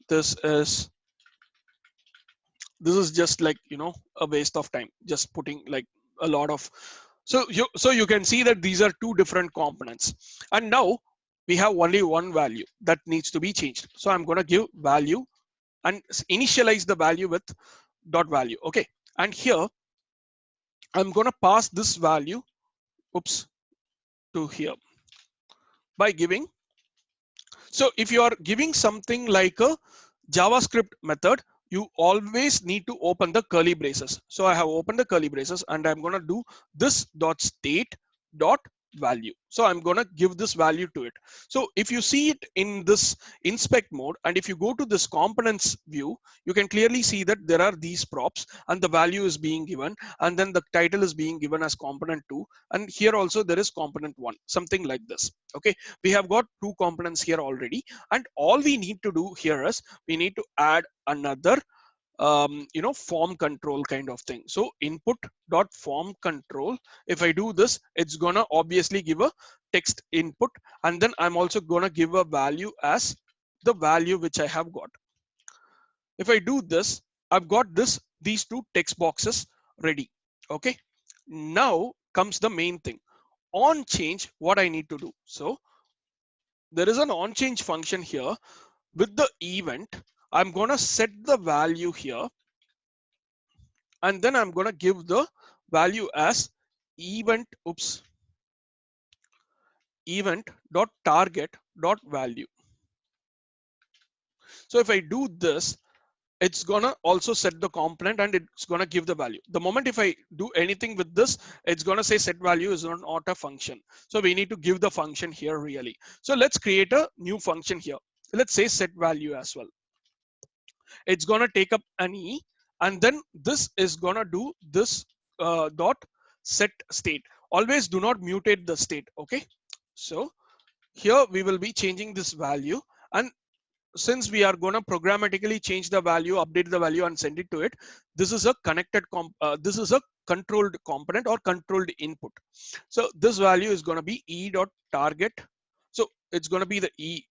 this is just like, you know, a waste of time just putting like a lot of, so you can see that these are two different components, and now we have only one value that needs to be changed. So I'm going to give value and initialize the value with dot value. Okay, and here I'm going to pass this value, oops, to here by giving. So if you are giving something like a JavaScript method, you always need to open the curly braces. So I have opened the curly braces and I'm going to do this dot state dot value. So I'm going to give this value to it. So if you see it in this inspect mode, and if you go to this components view, you can clearly see that there are these props and the value is being given, and then the title is being given as component 2, and here also there is component 1, something like this. Okay, we have got two components here already, and all we need to do here is we need to add another you know, form control kind of thing. So input dot form control, if I do this, it's gonna obviously give a text input, and then I'm also gonna give a value as the value which I have got. If I do this, I've got these two text boxes ready. Okay, now comes the main thing, on change, what I need to do. So there is an on change function here with the event. I'm going to set the value here, and then I'm going to give the value as event, oops, event dot target dot value. So if I do this, it's gonna also set the component and it's gonna give the value. The moment if I do anything with this, it's gonna say set value is not a function. So we need to give the function here really. So let's create a new function here. Let's say set value as well. It's gonna take up an e, and then this is gonna do this dot set state. Always do not mutate the state. Okay, so here we will be changing this value, and since we are going to programmatically change the value, update the value and send it to it, this is a this is a controlled component or controlled input. So this value is going to be e dot target. So it's going to be the e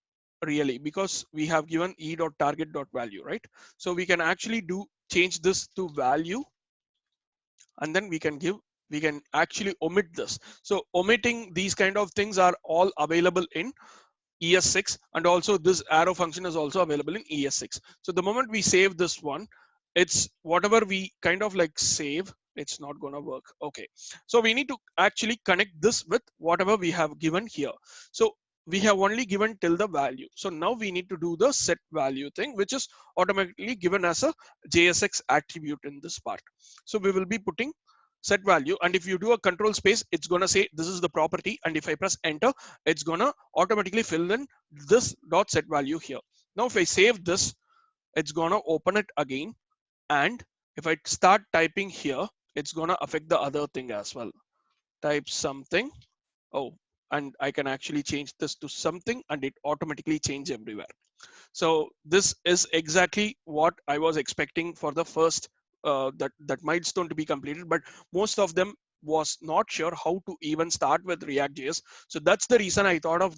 really, because we have given e dot target dot value, right? So we can actually do change this to value, and then we can actually omit this. So omitting these kind of things are all available in ES6, and also this arrow function is also available in ES6. So the moment we save this one, it's whatever we kind of like save, it's not gonna work. Okay, so we need to actually connect this with whatever we have given here. So we have only given till the value, so now we need to do the set value thing, which is automatically given as a JSX attribute in this part. So we will be putting set value, and if you do a control space, it's gonna say this is the property, and if I press enter, it's gonna automatically fill in this dot set value here. Now if I save this, it's gonna open it again, and if I start typing here, it's gonna affect the other thing as well. Type something. Oh, and I can actually change this to something, and it automatically change everywhere. So this is exactly what I was expecting for the first that milestone to be completed, but most of them was not sure how to even start with React.js. So that's the reason I thought of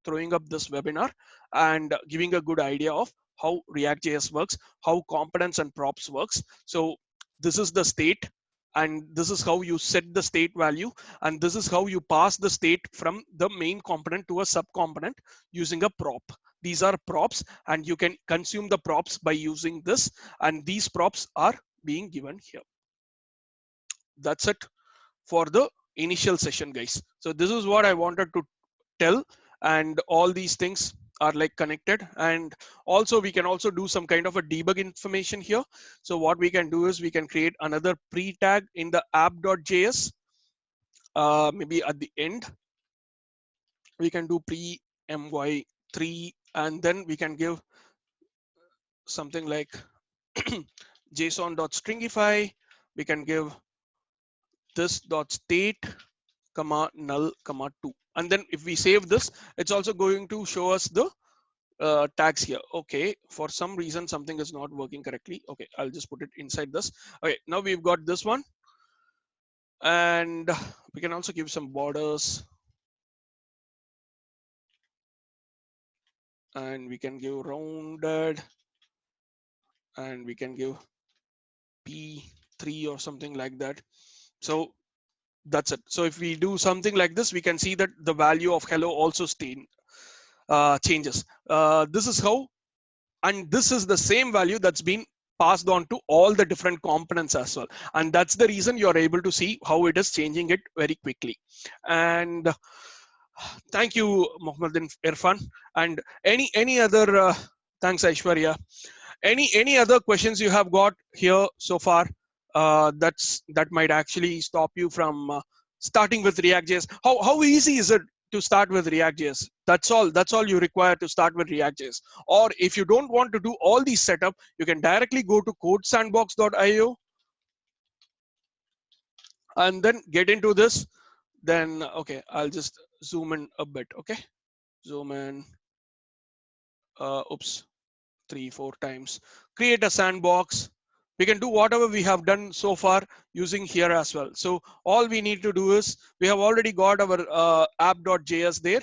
throwing up this webinar and giving a good idea of how React.js works, how components and props works. So this is the state, and this is how you set the state value, and this is how you pass the state from the main component to a sub component using a prop. These are props, and you can consume the props by using this, and these props are being given here. That's it for the initial session, guys. So this is what I wanted to tell, and all these things are like connected. And also we can also do some kind of a debug information here. So what we can do is we can create another pre-tag in the app.js. Maybe at the end we can do pre my3, and then we can give something like json.stringify. We can give this dot state comma null comma 2, and then if we save this, it's also going to show us the tags here. Okay, for some reason something is not working correctly. Okay, I'll just put it inside this. Okay, now we've got this one, and we can also give some borders, and we can give rounded, and we can give p3 or something like that. So that's it. So if we do something like this, we can see that the value of hello also changes. This is how, and this is the same value that's been passed on to all the different components as well, and that's the reason you're able to see how it is changing it very quickly. And thank you, Mohammed Irfan. And any other thanks, Aishwarya. Any other questions you have got here so far, that might actually stop you from starting with React.js? How easy is it to start with React.js? That's all you require to start with React.js. Or if you don't want to do all these setup, you can directly go to codesandbox.io and then get into this. Then okay, I'll just zoom in a bit. Okay, zoom in. Oops, 3 4 times. Create a sandbox. We can do whatever we have done so far using here as well. So all we need to do is, we have already got our app.js there,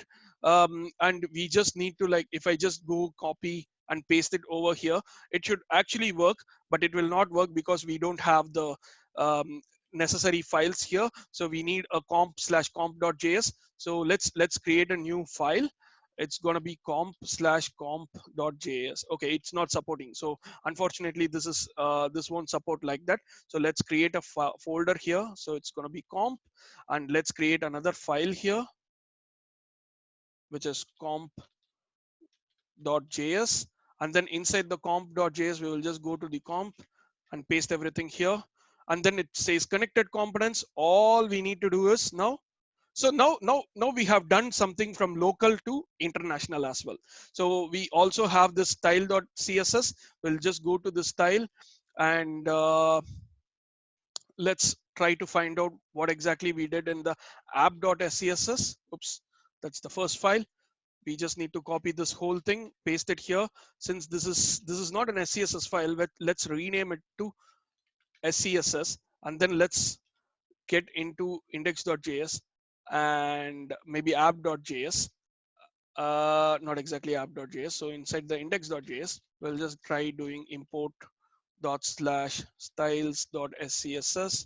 and we just need to, like, if I just go copy and paste it over here, it should actually work, but it will not work because we don't have the um, necessary files here. So we need a comp/comp.js. So let's create a new file. It's going to be comp/comp.js. Okay, it's not supporting, so unfortunately this won't support like that. So let's create a folder here. So it's going to be comp, and let's create another file here, which is comp.js. And then inside the comp.js, we will just go to the comp and paste everything here. And then it says connected components. All we need to do is now, so now we have done something from local to international as well. So we also have this style.css. We'll just go to the style, and let's try to find out what exactly we did in the app.scss. Oops, that's the first file. We just need to copy this whole thing, paste it here. Since this is not an SCSS file, but let's rename it to SCSS, and then let's get into index.js and maybe app.js. Not exactly app.js. So inside the index.js, we'll just try doing import dot slash styles dot scss,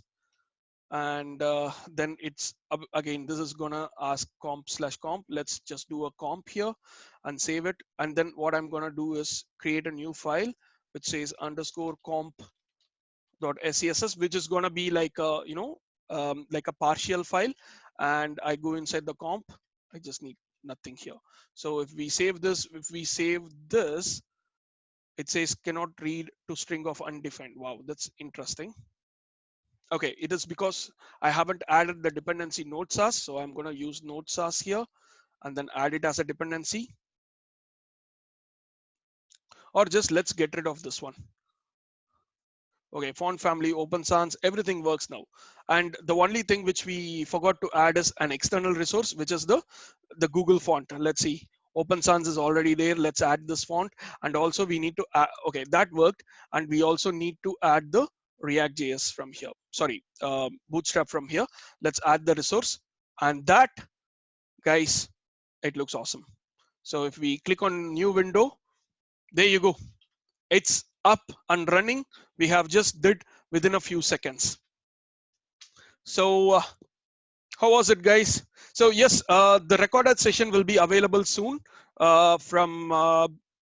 and then it's again, this is gonna ask comp/comp. Let's just do a comp here and save it. And then what I'm gonna do is create a new file, which says underscore comp dot scss, which is going to be like a, like a partial file. And I go inside the comp. I just need nothing here. So if we save this, it says cannot read to string of undefined. Wow, that's interesting. Okay, it is because I haven't added the dependency node SAS, so I'm going to use node SAS here and then add it as a dependency. Or just let's get rid of this one. Okay, font family, open sans, everything works now. And the only thing which we forgot to add is an external resource, which is the Google font. Let's see, open sans is already there. Let's add this font. And also we need to add, okay, that worked. And we also need to add the React.js from here. Sorry, Bootstrap from here. Let's add the resource. And that, guys, it looks awesome. So if we click on new window, there you go. It's up and running. We have just did within a few seconds. So how was it, guys? So yes, the recorded session will be available soon from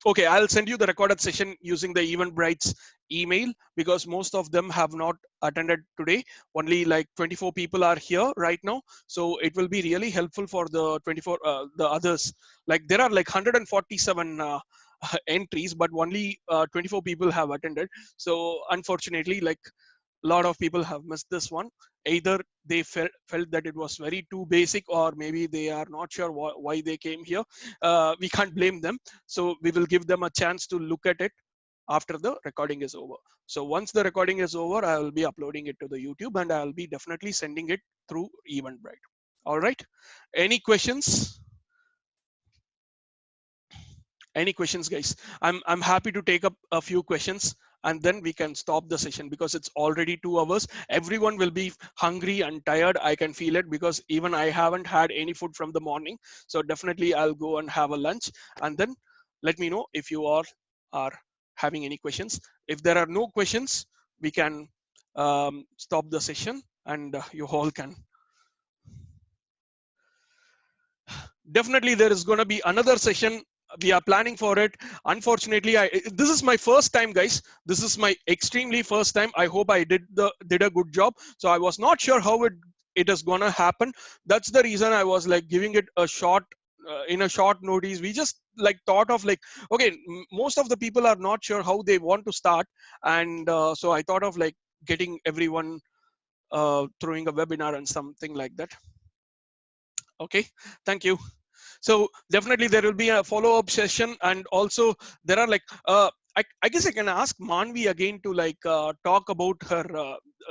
okay, I'll send you the recorded session using the Eventbrite's email, because most of them have not attended today. Only like 24 people are here right now, so it will be really helpful for the 24 the others. Like there are like 147 entries, but only 24 people have attended. So unfortunately, like a lot of people have missed this one. Either they felt that it was very too basic, or maybe they are not sure why they came here. We can't blame them. So we will give them a chance to look at it after the recording is over. So once the recording is over, I will be uploading it to the YouTube, and I will be definitely sending it through Eventbrite. All right. Any questions? Any questions, guys? I'm happy to take up a few questions, and then we can stop the session, because it's already 2 hours. Everyone will be hungry and tired. I can feel it, because even I haven't had any food from the morning. So definitely I'll go and have a lunch, and then let me know if you all are having any questions. If there are no questions, we can stop the session, and you all can. Definitely there is going to be another session. We are planning for it. Unfortunately, this is my first time, guys. This is my extremely first time. I hope I did a good job. So I was not sure how it is going to happen. That's the reason I was like giving it a short in a short notice. We just like thought of like, okay, most of the people are not sure how they want to start, and so I thought of like getting everyone throwing a webinar and something like that. Okay, thank you. So definitely there will be a follow-up session, and also there are like I guess I can ask Manvi again to like talk about her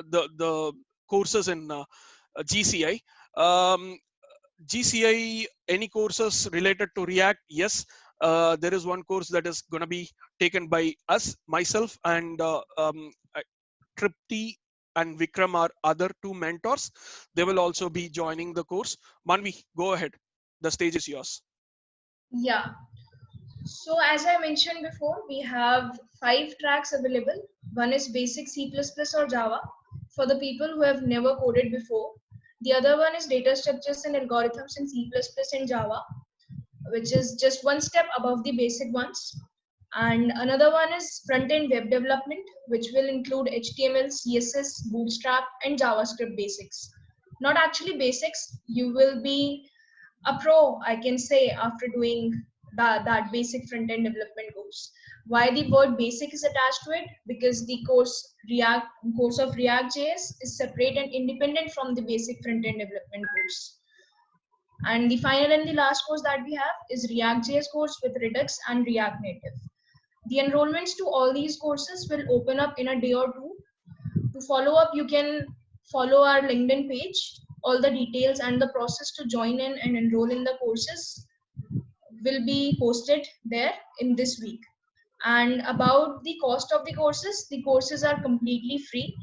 the courses in GCI. Um, GCI, any courses related to React? Yes, there is one course that is going to be taken by us, myself, and Tripti and Vikram are other two mentors. They will also be joining the course. Manvi, go ahead. The stage is yours. Yeah. So as I mentioned before, we have 5 tracks available. One is basic C++ or Java for the people who have never coded before. The other one is data structures and algorithms in C++ and Java, which is just one step above the basic ones. And another one is front-end web development, which will include HTML, CSS, Bootstrap, and JavaScript basics. Not actually basics, you will be a pro, I can say, after doing that basic front-end development course. Why the word basic is attached to it? Because the course of React.js is separate and independent from the basic front-end development course. And the final and the last course that we have is React.js course with Redux and React Native. The enrollments to all these courses will open up in a day or two. To follow up, you can follow our LinkedIn page. All the details and the process to join in and enroll in the courses will be posted there in this week. And about the cost of the courses are completely free.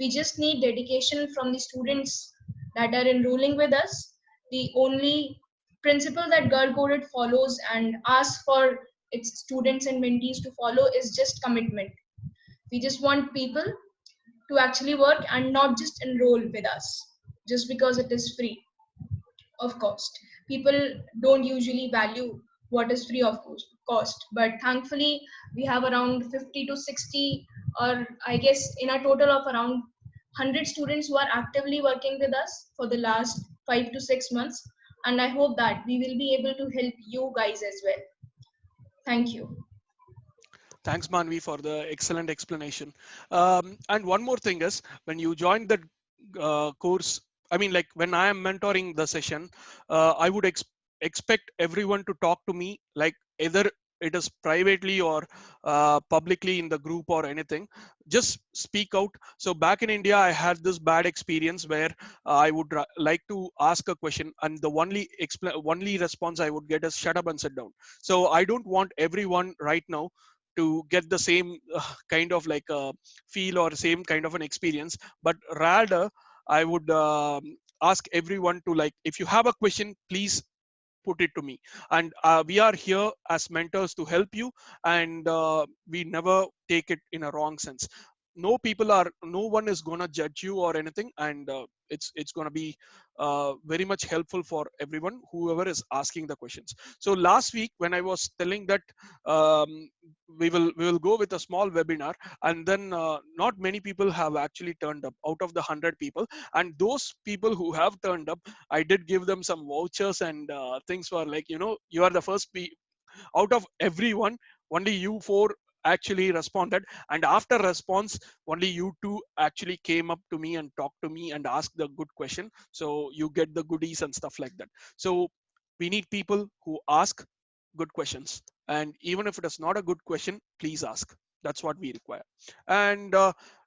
We just need dedication from the students that are enrolling with us. The only principle that Girl Coded follows and asks for its students and mentees to follow is just commitment. We just want people to actually work and not just enroll with us just because it is free of cost. People don't usually value what is free of cost. But thankfully, we have around 50 to 60, or I guess in a total of around 100 students who are actively working with us for the last 5 to 6 months. And I hope that we will be able to help you guys as well. Thank you. Thanks, Manvi, for the excellent explanation. And one more thing is, when you join the course, I mean, like when I am mentoring the session, I would expect everyone to talk to me, like either it is privately or publicly in the group or anything. Just speak out. So back in India, I had this bad experience where I would like to ask a question, and the only response I would get is "shut up and sit down." So I don't want everyone right now to get the same kind of like feel or same kind of an experience, but rather I would ask everyone to, like, if you have a question, please put it to me. And we are here as mentors to help you, and we never take it in a wrong sense. No one is going to judge you or anything, and it's going to be very much helpful for everyone whoever is asking the questions. So last week when I was telling that um, we will go with a small webinar, and then not many people have actually turned up out of the 100 people. And those people who have turned up, I did give them some vouchers and things for, like, you are the first out of everyone, only you four actually responded. And after response, only you two actually came up to me and talked to me and asked the good question, so you get the goodies and stuff like that. So we need people who ask good questions, and even if it is not a good question, please ask. That's what we require. And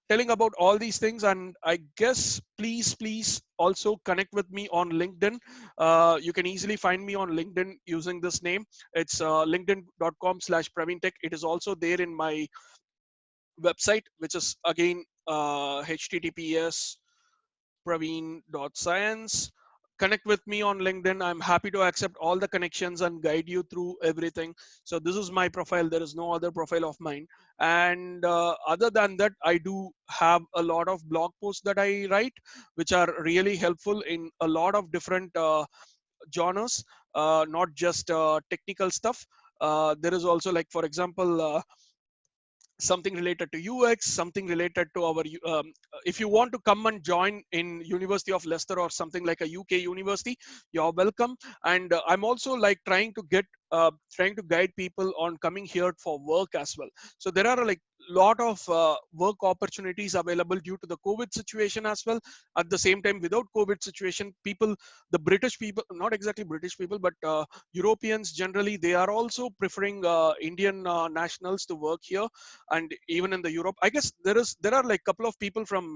telling about all these things, and I guess, please also connect with me on LinkedIn. You can easily find me on LinkedIn using this name. It's linkedin.com/praveen tech. It is also there in my website, which is again https praveen.science. Connect with me on LinkedIn. I'm happy to accept all the connections and guide you through everything. So this is my profile. There is no other profile of mine. And other than that, I do have a lot of blog posts that I write, which are really helpful in a lot of different genres, not just technical stuff. There is also, like, for example, something related to UX, something related to our. If you want to come and join in University of Leicester or something like a UK university, you're welcome. And I'm also like trying to guide people on coming here for work as well. So there are like lot of work opportunities available due to the COVID situation as well. At the same time, without COVID situation, people, the British people, not exactly British people, but Europeans generally, they are also preferring Indian nationals to work here. And even in the Europe, I guess there are like couple of people from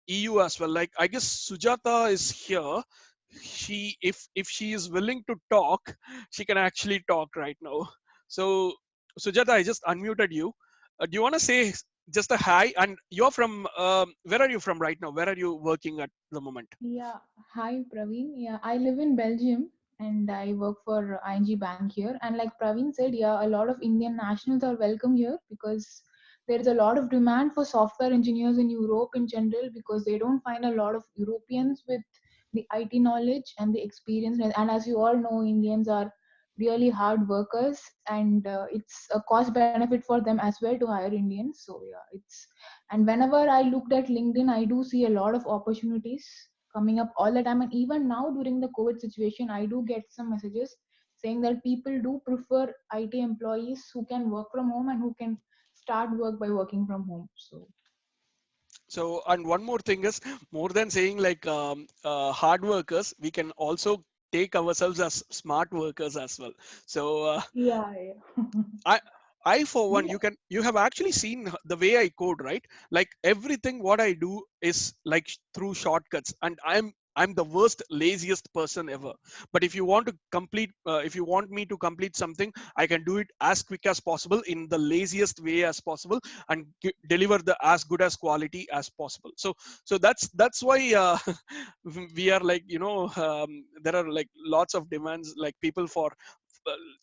EU as well. Like, I guess Sujata is here. She, if she is willing to talk, she can actually talk right now. So Sujata, I just unmuted you. Do you want to say just a hi? And you're from where are you from right now? Where are you working at the moment? Yeah, hi Praveen. Yeah, I live in Belgium and I work for ING Bank here. And like Praveen said, yeah, a lot of Indian nationals are welcome here because there is a lot of demand for software engineers in Europe in general because they don't find a lot of Europeans with the IT knowledge and the experience. And as you all know, Indians are really hard workers and it's a cost benefit for them as well to hire Indians. So yeah, it's and whenever I looked at LinkedIn, I do see a lot of opportunities coming up all the time. And even now during the COVID situation, I do get some messages saying that people do prefer IT employees who can work from home and who can start work by working from home. So So, and one more thing is, more than saying like hard workers, we can also take ourselves as smart workers as well. So yeah, yeah. I I for one, we you have actually seen the way I code, right? Like everything what I do is like through shortcuts, and I'm the worst laziest person ever. But if you want me to complete something, I can do it as quick as possible in the laziest way as possible, and deliver the as good as quality as possible. So that's why we are like, there are like lots of demands, like people for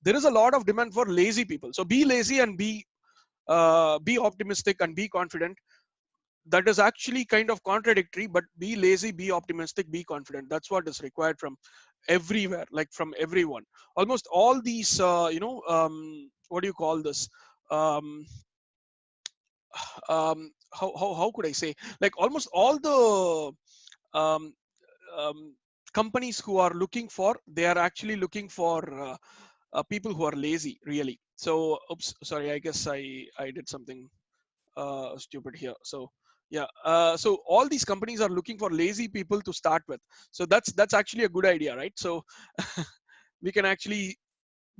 there is a lot of demand for lazy people. So be lazy and be optimistic and be confident. That is actually kind of contradictory, but be lazy, be optimistic, be confident. That's what is required from everywhere, like from everyone. Almost all these, what do you call this? Um, how could I say? Like almost all the um, um, companies who are looking for, they are actually looking for people who are lazy, really. So, oops, sorry, I guess I did something stupid here. So yeah, so all these companies are looking for lazy people to start with. So that's actually a good idea, right? So we can actually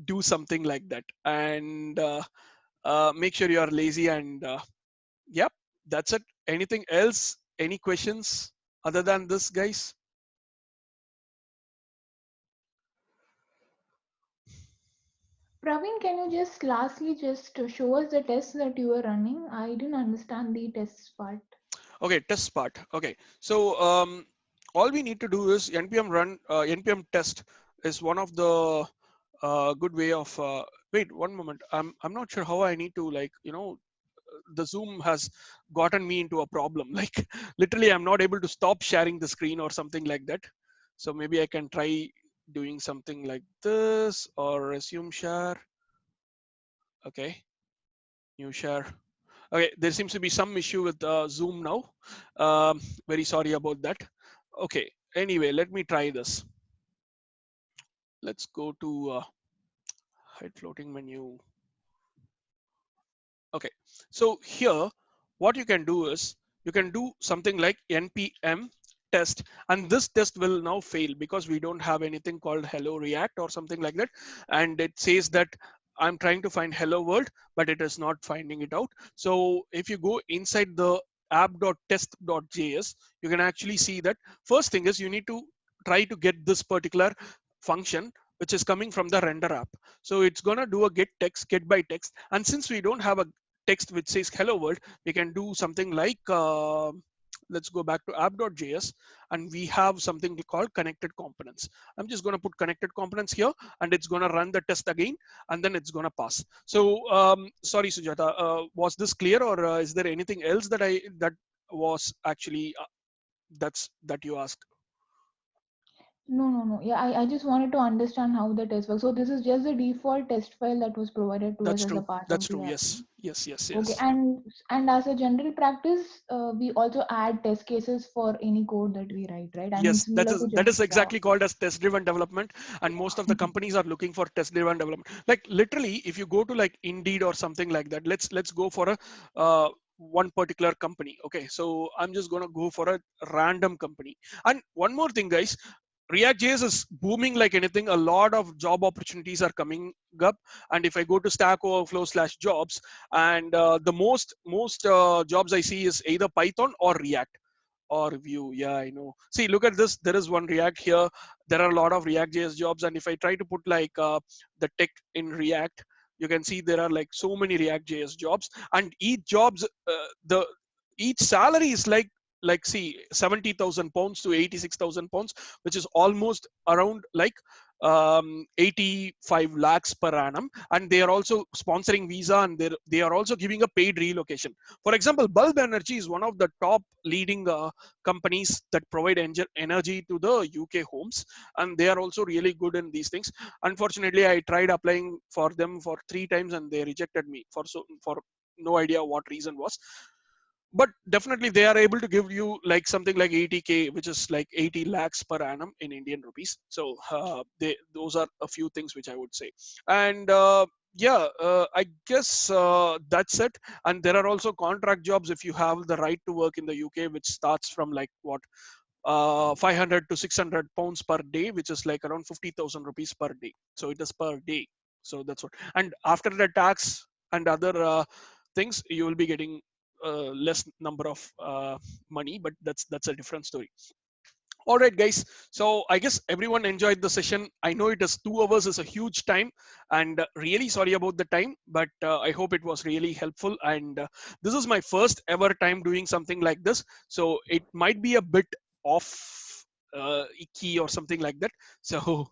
do something like that, and make sure you are lazy, and yep, that's it. Anything else? Any questions other than this, guys? Praveen, can you just lastly just show us the tests that you were running? I didn't understand the test part. Okay, test part. Okay, so all we need to do is npm run, npm test is one of the good way of wait one moment, I'm not sure how I need to, like, the Zoom has gotten me into a problem. Like literally, I'm not able to stop sharing the screen or something like that. So maybe I can try doing something like this, or resume share. Okay, new share. Okay, there seems to be some issue with Zoom now. Very sorry about that. Okay, anyway, let me try this. Let's go to hide floating menu. Okay, so here, what you can do is you can do something like npm test, and this test will now fail because we don't have anything called hello react or something like that, and it says that I'm trying to find hello world, but it is not finding it out. So if you go inside the app.test.js, you can actually see that first thing is you need to try to get this particular function which is coming from the render app. So it's gonna do a get text, get by text, and since we don't have a text which says hello world, we can do something like let's go back to app.js, and we have something called connected components. I'm just going to put connected components here, and it's going to run the test again, and then it's going to pass. So sorry, Sujata, was this clear, or is there anything else that was actually that you asked? No, no, no. Yeah, I just wanted to understand how the test works. So this is just the default test file that was provided to us That's as a true. part That's of the true. app. Yes. Yes. Yes. Okay, Yes. and as a general practice, we also add test cases for any code that we write, right? I mean, Yes, that similar is to that is Java. exactly called as test driven development, and most of the companies are looking for test driven development. Like literally, if you go to like Indeed or something like that, let's go for a one particular company. Okay, so I'm just gonna go for a random company. And one more thing, guys, React.js is booming like anything. A lot of job opportunities are coming up, and if I go to Stack Overflow/jobs, and the most jobs I see is either Python or React or Vue. Yeah, I know. See, look at this. There is one React here. There are a lot of React.js jobs, and if I try to put like the tech in React, you can see there are like so many React.js jobs, and each jobs the each salary is like see 70,000 pounds to 86,000 pounds, which is almost around like 85 lakhs per annum, and they are also sponsoring visa, and they are also giving a paid relocation. For example, Bulb Energy is one of the top leading companies that provide energy to the UK homes, and they are also really good in these things. Unfortunately, I tried applying for them for 3 times, and they rejected me for no idea what reason was. But definitely they are able to give you like something like 80k, which is like 80 lakhs per annum in Indian rupees. So those are a few things which I would say. And yeah, I guess that's it. And there are also contract jobs if you have the right to work in the UK, which starts from like what 500 to 600 pounds per day, which is like around 50,000 rupees per day. So it is per day. So that's what. And after the tax and other things, you will be getting less number of money, but that's a different story. All right, guys. So I guess everyone enjoyed the session. I know it is 2 hours is a huge time, and really sorry about the time, but I hope it was really helpful. And this is my first ever time doing something like this, so it might be a bit off icky or something like that. So,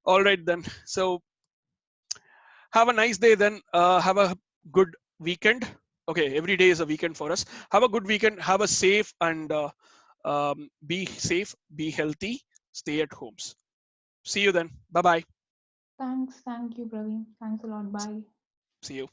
all right then. So have a nice day then. Have a good weekend. Okay, every day is a weekend for us. Have a good weekend. Have a safe and be safe, be healthy, stay at homes. See you then. Bye bye. Thanks. Thank you, Praveen. Thanks a lot. Bye. See you.